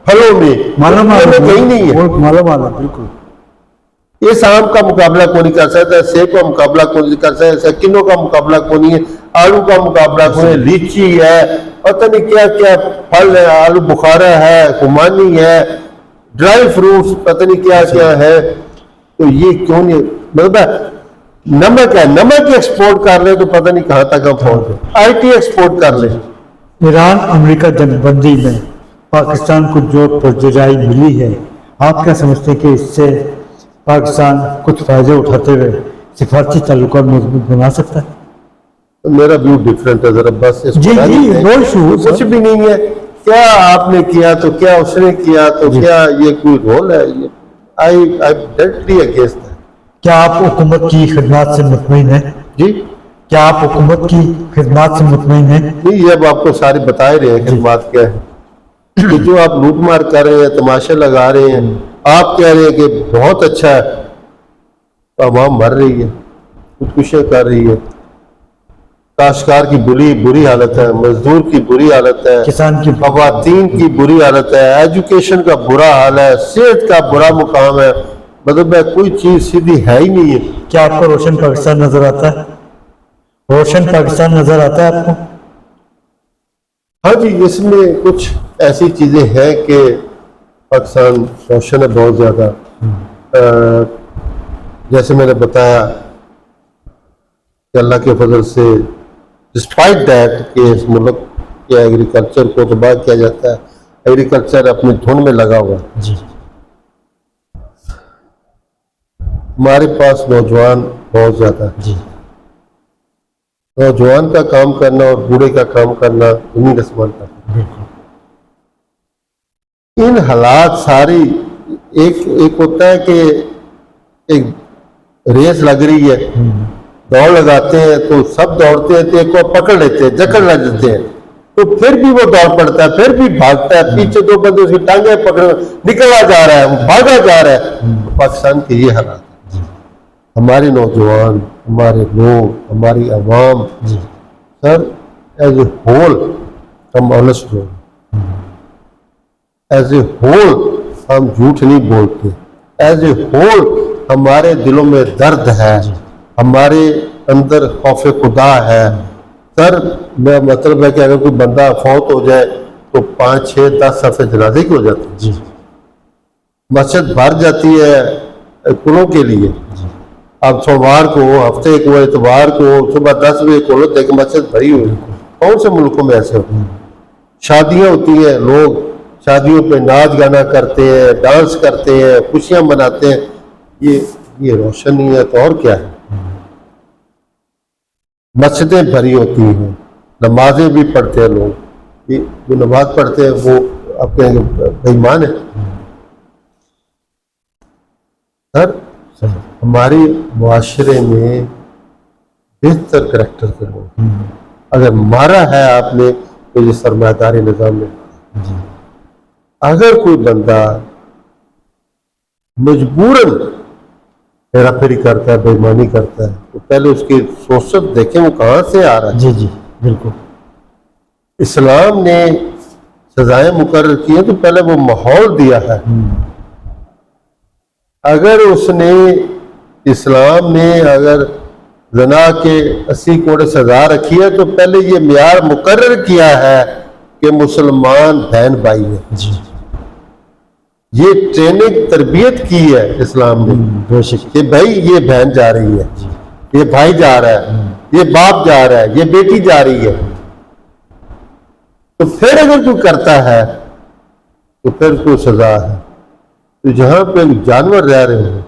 फलों में, मालूम कहीं नहीं है। मालूम बिल्कुल। इस आम का मुकाबला कौन नहीं कर सकता, सेब का मुकाबला कौन नहीं कर सकता, किन्नों का मुकाबला कौन नहीं है, आलू का मुकाबला कौन है, लीची है, पता नहीं क्या क्या फल है, आलू बुखारा है, खुमानी है, ड्राई फ्रूट्स, पता नहीं क्या क्या है। तो ये क्यों नहीं? मतलब नमक है, नमक एक्सपोर्ट कर ले तो पता नहीं कहां तक हम पहुंचे। IT एक्सपोर्ट कर ले। ईरान अमेरिका जंगबंदी में पाकिस्तान को जो पजराई मिली है, आप क्या समझते हैं कि इससे पाकिस्तान कुछ फायदे उठाते हुए सिफारती ताल्लुकात मजबूत बना सकता है? तो मेरा व्यू डिफरेंट है जरा, बस इसको जी जी, नो इशू। कुछ भी नहीं है। क्या आपने किया तो क्या उसने किया तो क्या ये कोई रोल है? ये आई डेडली अगेंस्ट है। क्या आप हुकूमत की खिदमत से मुतमईन हैं? जी, क्या आप हुकूमत की खिदमत से मुतमईन हैं? नहीं, ये अब आपको सारे बता ही रहे हैं कि बात क्या है। कि जो आप लूटमार कर रहे हैं, तमाशा लगा रहे हैं, आप कह रहे हैं कि बहुत अच्छा है, तो आवाम मर रही है, खुदकुशियां कर रही है, काश्तकार की बुरी हालत है, मजदूर की बुरी हालत है, किसान की खवातीन की बुरी हालत है, एजुकेशन का बुरा हाल है, सेहत का बुरा मुकाम है। मतलब कोई चीज सीधी है ही नहीं है। क्या आपको रोशन पाकिस्तान नजर आता है? रोशन पाकिस्तान नजर आता है आपको? हाँ जी, इसमें कुछ ऐसी चीजें हैं कि पाकिस्तान रोशन है बहुत ज्यादा। जैसे मैंने बताया कि अल्लाह के फजल से डिस्पाइट दैट कि इस मुल्क के एग्रीकल्चर को तबाह किया जाता है, एग्रीकल्चर अपनी धुन में लगा हुआ है। जी। हमारे पास नौजवान बहुत ज्यादा है। जी। नौजवान का काम करना और बूढ़े का काम करना जमीन आसमान का। इन हालात सारी एक होता है कि एक रेस लग रही है, दौड़ लगाते हैं तो सब दौड़ते हैं तो एक को पकड़ लेते हैं, जकड़ लग जाते हैं, तो फिर भी वो दौड़ पड़ता है, फिर भी भागता है, पीछे 2 बंदे उसकी टांगे पकड़ निकला जा रहा है, भागा जा रहा है। तो पाकिस्तान के ये हालात है। हमारे नौजवान, हमारे लोग, हमारी आवाम, सर, एज ए होल हम ऑनेस्ट लोग, एज ए होल हम झूठ नहीं बोलते, एज ए होल हमारे दिलों में दर्द है, हमारे अंदर खौफ खुदा है। सर, मेरा मतलब है कि अगर कोई बंदा फौत हो जाए तो 5, 6, 10 सफ़े जनाजे की हो जाती है। मस्जिद भर जाती है कुलों के लिए। अब सोमवार को, हफ्ते को, इतवार को सुबह 10 बजे खोलो देखें मस्जिद भरी हुई। कौन से मुल्कों में ऐसे होते हैं? शादियां होती हैं, लोग शादियों पे नाच गाना करते हैं, डांस करते हैं, खुशियां मनाते हैं। ये रोशन नहीं है तो और क्या है? मस्जिदें भरी होती हैं, नमाजें भी पढ़ते हैं लोग। ये जो नमाज पढ़ते हैं वो आप कहेंगे बेईमान है। सर, हमारे मुआशरे में बेहतर करैक्टर के लोग, अगर मारा है आपने तो ये सरमायादारी निजाम में। अगर कोई बंदा मजबूरन हेरा फेरी करता है, बेईमानी करता है, तो पहले उसकी सोच देखें वो कहाँ से आ रहा है। जी जी बिल्कुल। इस्लाम ने सजाएं मुकर्रर की हैं तो पहले वो माहौल दिया है। अगर उसने इस्लाम ने अगर जना के 80 कोड़े सजा रखी है तो पहले ये मियार मुकर्रर किया है कि मुसलमान बहन भाई है। जी ये ट्रेनिंग तरबियत की है इस्लाम ने बेशक कि भाई ये बहन जा रही है, ये भाई जा रहा है, ये बाप जा रहा है, ये बेटी जा रही है। तो फिर अगर तू करता है तो फिर उसको सजा है। तो जहां पे जानवर रह रहे हो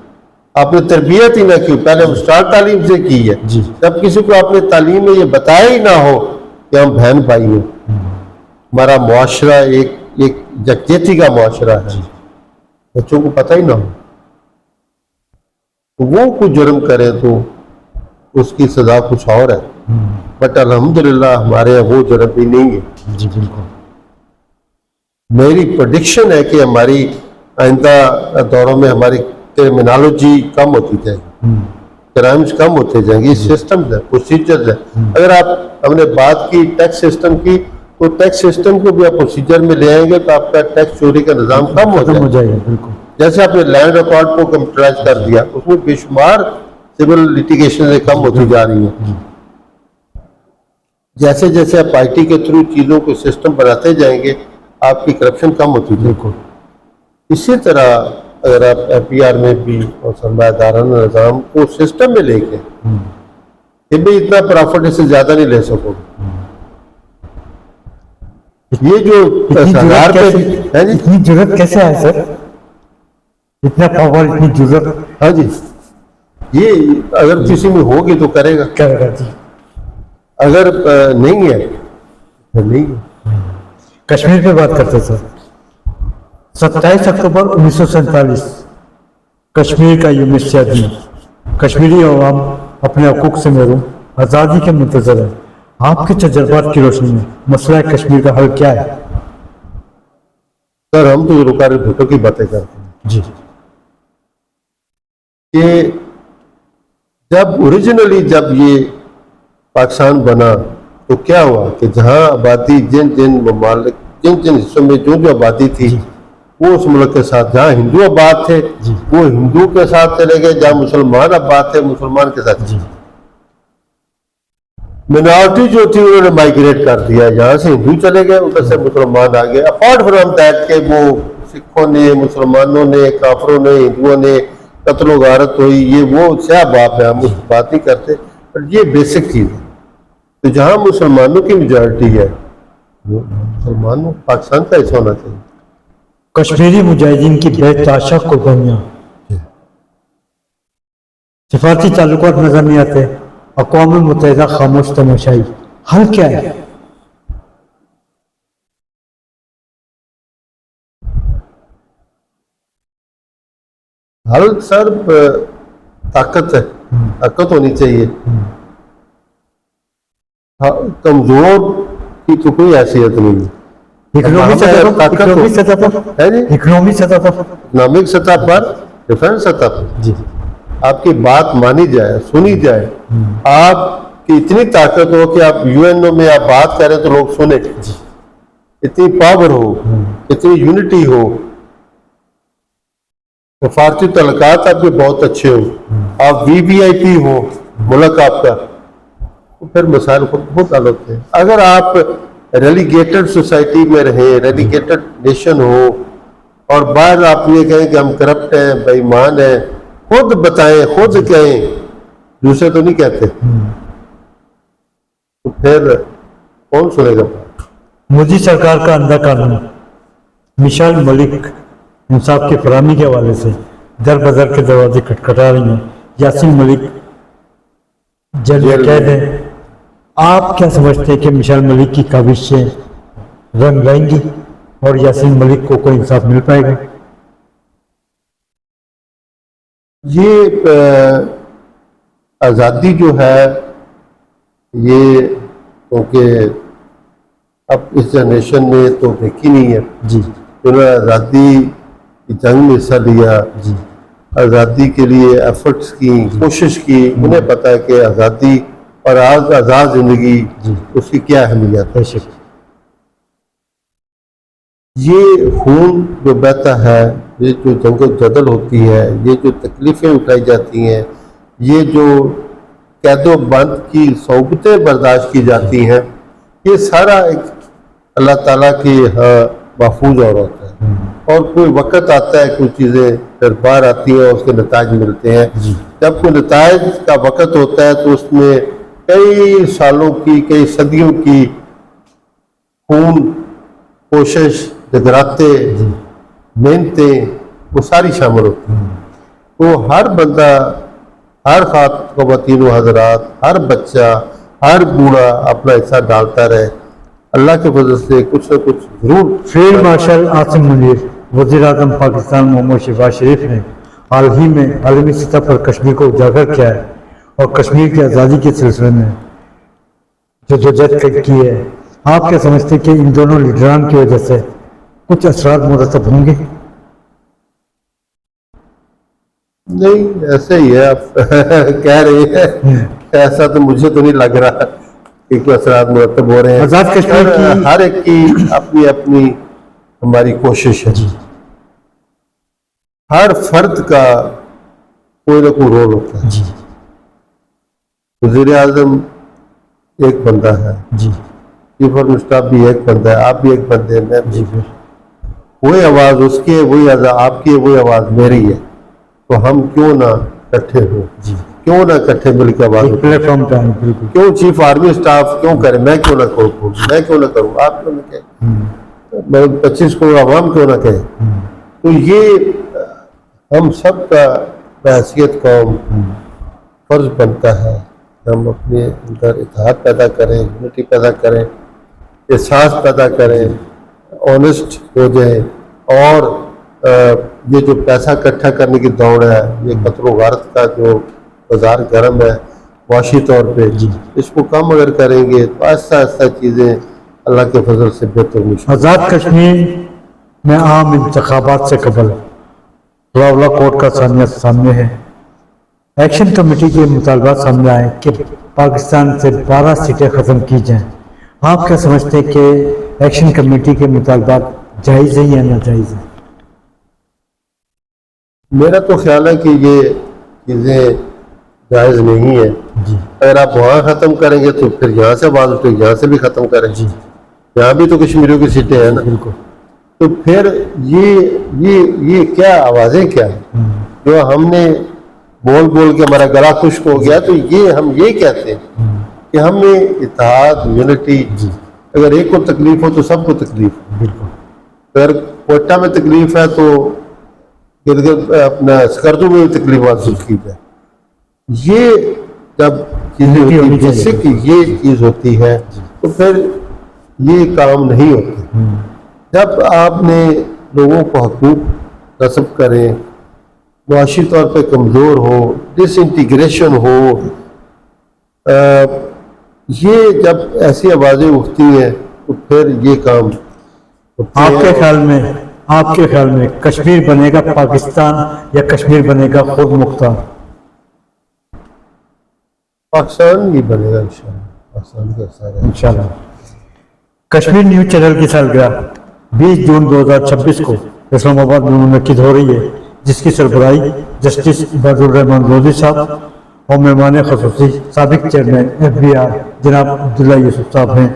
आपने तरबियत ही ना की, पहले स्टार्ट तालीम से की है। जी। जब किसी को आपने तालीम में ये बताया ही ना हो कि हम बहन भाई हैं, हमारा मुआशरा एक एक यकजहती का मुआशरा है, बच्चों को पता ही ना हो तो वो कुछ जुर्म करे तो उसकी सजा कुछ और है। बट अल्हम्दुलिल्लाह हमारे यहाँ वो जुर्म भी नहीं है। जी बिल्कुल। मेरी प्रेडिक्शन है कि हमारी आइंदा दौरों में हमारी क्रिमिनोलॉजी कम होती जाएगी, क्राइम्स कम होते जाएंगे। ये सिस्टम है, प्रोसीजर है। अगर आप हमने बात की टैक्स सिस्टम की तो टैक्स सिस्टम को भी आप प्रोसीजर में ले आएंगे तो आपका टैक्स चोरी का निजाम कम हो खत्म हो जाएगा। जाएगा बिल्कुल। जैसे आपने लैंड रिकॉर्ड को कंप्यूटराइज कर दिया, उसमें बेशुमार सिविल लिटिगेशन कम होती जा रही है। जैसे जैसे आप आईटी के थ्रू चीजों को सिस्टम बनाते जाएंगे आपकी करप्शन कम होती जाएगी। इसी तरह अगर आप एपीआर में भी और सरमायादाराना निजाम को सिस्टम में लेके ये भी इतना प्रॉफिट इससे ज्यादा नहीं ले सकोगे। ये जो सरकार पे है जी, इतनी जरूरत कैसे है सर? इतना पावर, इतनी जरूरत हाँ जी, ये अगर किसी में होगी तो करेगा, करेगा जी। अगर नहीं है तो नहीं है। कश्मीर पे बात करते सर। 27 अक्टूबर 1947 कश्मीर का यूम दिन। कश्मीरी अवाम अपने हकूक से महरूम, आज़ादी के मुंतज़र है। आपके तजर्बात की रोशनी में मसला कश्मीर का हल क्या है? सर हम तो रुकारे भुट्टो की बातें करते हैं जी कि जब ओरिजिनली जब ये पाकिस्तान बना तो क्या हुआ कि जहां आबादी जिन जिन ममालिक जिन जिन हिस्सों में जो जो आबादी थी वो उस मुल्क के साथ, जहाँ हिंदू आबाद थे वो हिंदू के साथ चले गए, जहाँ मुसलमान आबाद थे मुसलमान के साथ। मिनॉरिटी जो थी उन्होंने माइग्रेट कर दिया, यहाँ से हिंदू चले गए उधर से मुसलमान आ गए। अपार्ट फ्रॉम दैट के वो सिखों ने, मुसलमानों ने, काफरों ने, हिंदुओं ने कत्लो गारत हुई, ये वो क्या बात है, हम उस बात नहीं करते, पर ये बेसिक चीज है। तो जहाँ मुसलमानों की मेजॉरिटी है वो मुसलमानों पाकिस्तान का हिस्सा होना चाहिए। कश्मीरी मुजाहिदीन की बेतहाशा कुर्बानियां, सिफारती ताल्लुकात नजर नहीं आते, अक़वाम मुत्तहिदा खामोश तमाशाई, हल क्या है? हल सर ताकत है, ताकत होनी चाहिए। हाँ, कमजोर की तो कोई हैसियत नहीं है। इकोनॉमी सतह पर है जी, इकोनॉमी सतह पर, इकोनॉमिक सतह पर, डिफेंस सतह पर जी आपकी बात मानी जाए, सुनी जाए, आपकी इतनी ताकत हो कि आप यूएनओ में आप बात करें तो लोग सुने, इतनी पावर हो, इतनी यूनिटी हो, सफारती तल्लुकात आपके बहुत अच्छे हो, आप वीवीआईपी हो मुल्क आपका, तो फिर मसाइल बहुत हल होते हैं। अगर आप रेलीगेटेड सोसाइटी में रहें, रेलीगेटेड नेशन हो और बाहर आप ये कहें कि हम करप्ट हैं, बेईमान हैं, खुद बताएं, खुद कहें, दूसरे तो नहीं कहते, तो फिर कौन सुनेगा? मोदी सरकार का अंधा कानून, मिसाल मलिक इंसाफ की फरहमी के हवाले से दर बदर के दरवाजे खटखटा रही हैं। यासीन मलिक जेल में कैद है। आप क्या समझते हैं कि मिसाल मलिक की काविशें रंग लाएंगी और यासीन मलिक को कोई इंसाफ मिल पाएगा? ये आज़ादी जो है ये क्योंकि अब इस जनरेशन में तो देखी नहीं है जी, उन्होंने आज़ादी की जंग में हिस्सा लिया, जी, आज़ादी के लिए एफर्ट्स की, कोशिश की, उन्हें पता है कि आज़ादी और आज आज़ाद जिंदगी उसकी क्या अहमियत है। बेशक। ये खून जो बहता है, ये जो जंगोजदल होती है, ये जो तकलीफ़ें उठाई जाती हैं, ये जो कैदो बंद की सोबतें बर्दाश्त की जाती हैं, ये सारा एक अल्लाह ताला की यहाँ महफूज और होता है। और कोई वक्त आता है, कुछ चीज़ें फिर बाहर आती हैं, उसके नताज मिलते हैं। जब कोई नताज का वक्त होता है तो उसमें कई सालों की, कई सदियों की खून, कोशिश, जगराते, मेहनतें, वो सारी शामिल होती हैं। तो हर बंदा, हर ख़वातीन व हज़रात, हर बच्चा, हर बूढ़ा अपना हिस्सा डालता रहे, अल्लाह के वजह से कुछ न कुछ जरूर। फील्ड मार्शल आसिम मुनीर, वज़ीर आज़म पाकिस्तान मोहम्मद शहबाज शरीफ ने हाल ही में आलमी सतह पर कश्मीर को उजागर किया है और कश्मीर की आज़ादी के सिलसिले में जो जद्दोजहद की है। आप क्या समझते हैं कि इन दोनों लीडरान की वजह से कुछ असरात मुरतब होंगे? नहीं, ऐसे ही है, आप कह रहे हैं, ऐसा तो मुझे तो नहीं लग रहा कि कोई असरात मुरतब हो रहे हैं। आज़ाद कश्मीर की हर एक की अपनी अपनी हमारी कोशिश है। हर फर्द का कोई ना कोई रोल होता है। वज़ीर आज़म एक बंदा है, जी चीफ ऑफ स्टाफ भी एक बंदा है, आप भी एक बंदे हैं, मैं भी। जी फिर वही आवाज़ उसकी है, वही आवाज़ आपकी है, वही आवाज़ मेरी है। तो हम क्यों ना इकट्ठे हो, क्यों ना इकट्ठे मिलकर आवाज़ उठाएं? प्लेटफॉर्म पे आए, बिल्कुल। क्यों चीफ आर्मी स्टाफ क्यों करे, मैं क्यों ना करूँ, मैं क्यों ना करूँ, आप क्यों ना कहें, मैं 25 को आवाम क्यों ना कहे। तो ये हम सब का बहैसियत कौम फर्ज बनता है, हम अपने अंदर इत्तेहाद पैदा करें, यूनिटी पैदा करें, एहसास पैदा करें, ऑनेस्ट हो जाए। और ये जो पैसा इकट्ठा करने की दौड़ है, ये कत्ल गारत का जो बाजार गर्म है वाशी तौर पे, इसको कम अगर करेंगे तो आहिस्ता आहिस्ता चीज़ें अल्लाह के फजल से बेहतर होनी शुरू। आज़ाद कश्मीर में आम इंतखाबात से कबल रावला कोर्ट का सामने है। एक्शन कमेटी के मुतालबात सामने आए कि पाकिस्तान से 12 सीटें ख़त्म की जाएं। आप क्या समझते हैं कि एक्शन कमेटी के मुतालबात जायज़ है या नाजायज़ है? मेरा तो ख्याल है कि ये चीज़ें जायज़ नहीं है। अगर आप वहाँ ख़त्म करेंगे तो फिर यहाँ से आवाज़ उठेगी, यहाँ से भी ख़त्म करें। यहाँ भी तो कश्मीरियों की सीटें हैं ना, बिल्कुल। तो फिर ये क्या आवाज़ें क्या है जो हमने बोल बोल के हमारा गला खुश्क हो गया। तो ये हम ये कहते हैं कि हमें इत्तेहाद, यूनिटी, अगर एक को तकलीफ हो तो सबको तकलीफ है। बिल्कुल। अगर कोटा में तकलीफ है तो गिरगिट अपना स्कर्दू में भी तकलीफ महसूस की जाए। ये जब चीज़ें होती है, जिससे कि ये चीज़ होती है तो फिर ये काम नहीं होते। जब आपने लोगों को हकूक नस्ब करें, मुआशी तौर पे कमज़ोर हो, डिसइंटीग्रेशन हो, ये जब ऐसी आवाज़ें उठती हैं तो फिर ये काम आपके ख्याल में कश्मीर बनेगा पाकिस्तान या कश्मीर बनेगा खुद मुख्तार? पाकिस्तान ही बनेगा इंशाल्लाह, पाकिस्तान का सारा इंशाल्लाह। कश्मीर न्यूज़ चैनल की सालगिरह 20 जून 2026 को इस्लामाबाद में मुनक्किद हो रही है, जिसकी सरबराही जस्टिस इबादुर रहमान रोजी साहब और मेहमान ख़ुसूसी साबिक चेयरमैन FBI जनाब अब्दुल्ला यूसुफ साहब हैं।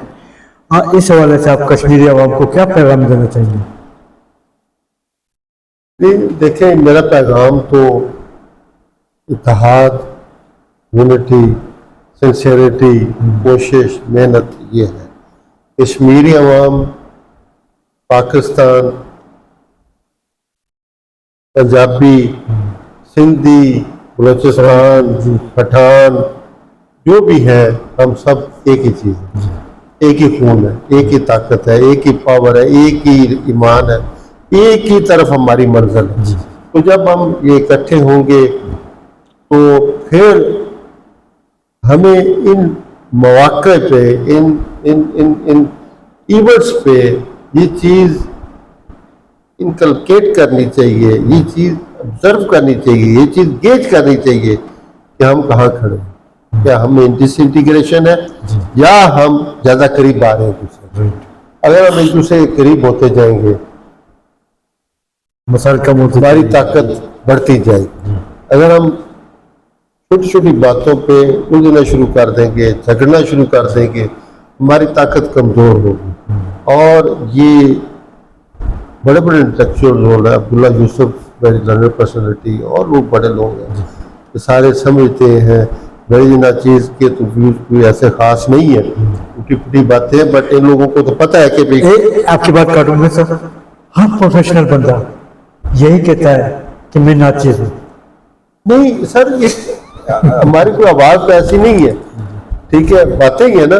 इस हवाले से आप कश्मीरी आवाम को क्या पैगाम देना चाहिए? देखें, मेरा पैगाम तो इत्तेहाद, यूनिटी, सिंसेरिटी, कोशिश, मेहनत ये है। कश्मीरी अवाम, पाकिस्तान, पंजाबी, सिंधी, बलोचिस्तान, पठान, जो भी है, हम सब एक ही चीज़ है, एक ही खून है, एक ही ताकत है, एक ही पावर है, एक ही ईमान है, एक ही तरफ हमारी मंजिल है। तो जब हम ये इकट्ठे होंगे तो फिर हमें इन मौक़े पे, इन इवेंट्स पे ये चीज़ इनकलकेट करनी चाहिए, ये चीज़ ऑब्जर्व करनी चाहिए, ये चीज़ गेज करनी चाहिए कि हम कहाँ खड़े हैं, क्या हमें डिसइंटीग्रेशन है या हम ज़्यादा करीब आ रहे हैं एक दूसरे। अगर हम एक दूसरे के करीब होते जाएंगे मसाइल कम होते हमारी जाएंगे। ताकत बढ़ती जाएगी। अगर हम छोटी छोटी बातों पे उलझना शुरू कर देंगे, झगड़ना शुरू कर देंगे, हमारी ताकत कमज़ोर होगी। और ये बड़े बड़े इंटेलेक्चुअल लोग हैं, Abdullah Yusuf very learned personality, और लोग बड़े लोग हैं, ये सारे समझते हैं बड़ी ना चीज़ के तो व्यूज कोई ऐसे खास नहीं है, टूटी फूटी बातें, बट इन लोगों को तो पता है कि भाई आपकी बात काटूंगा सर, हर प्रोफेशनल बंदा यही कहता है कि मैं नाचीज हूँ। नहीं सर, ये हमारी कोई आवाज़ तो ऐसी नहीं है, ठीक है, बातें ही है ना,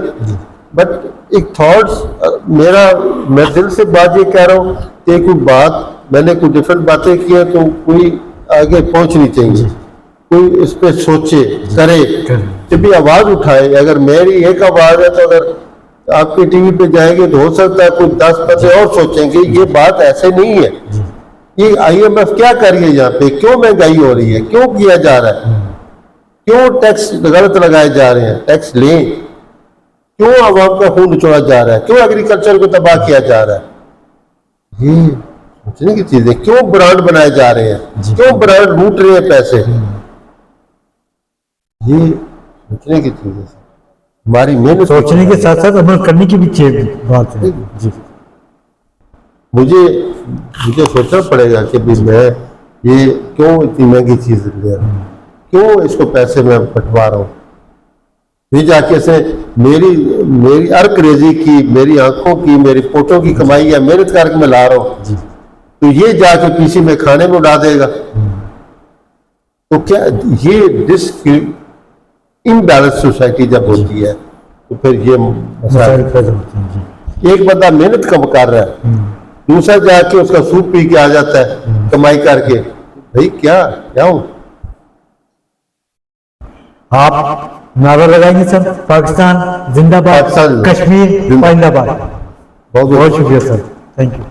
बट एक थॉट्स मेरा, मैं दिल से बात ये कह रहा हूँ कि कोई बात मैंने कोई डिफरेंट बातें की है तो कोई आगे पहुंचनी चाहिए, कोई इस पे सोचे, करे, जब भी आवाज़ उठाए। अगर मेरी एक आवाज़ है तो अगर आपकी टीवी पे जाएंगे तो हो सकता है कुछ 10 बंदे और सोचेंगे ये बात ऐसे नहीं है, ये IMF क्या कर रही है यहाँ पे, क्यों महंगाई हो रही है, क्यों किया जा रहा है, क्यों टैक्स गलत लगाए जा रहे हैं, टैक्स लें, क्यों आवाम का खून निचोड़ा जा रहा है, क्यों एग्रीकल्चर को तबाह किया जा रहा है, ये सोचने की चीज है। क्यों ब्रांड बनाए जा रहे हैं, क्यों ब्रांड लूट रहे हैं पैसे, ये सोचने की चीज है। हमारी मेहनत, सोचने के साथ साथ अमल करने की भी चाहिए बात है जी। मुझे सोचना पड़ेगा कि भी मैं ये क्यों इतनी महंगी चीज ले रहा हूँ, क्यों इसको पैसे में बंटवा रहा हूँ, ये जाके से मेरी अर्करेजी की, मेरी आंखों की, मेरी पोटों की कमाई है, मेहनत करके मैं ला रहा हूँ, तो ये जाके पीसी में खाने में उड़ा देगा, तो क्या ये इनबैलेंस सोसाइटी जब होती है तो फिर ये मसाइल पैदा होते हैं जी। एक बंदा मेहनत कम कर रहा है, दूसरा जाके उसका सूप पी के आ जाता है कमाई करके, भाई क्या क्या हूं। आप नारा लगाएंगे सर, पाकिस्तान जिंदाबाद, पाकिस्तान कश्मीर जिंदाबाद। जिंदाबाद। बहुत बहुत शुक्रिया सर, थैंक यू।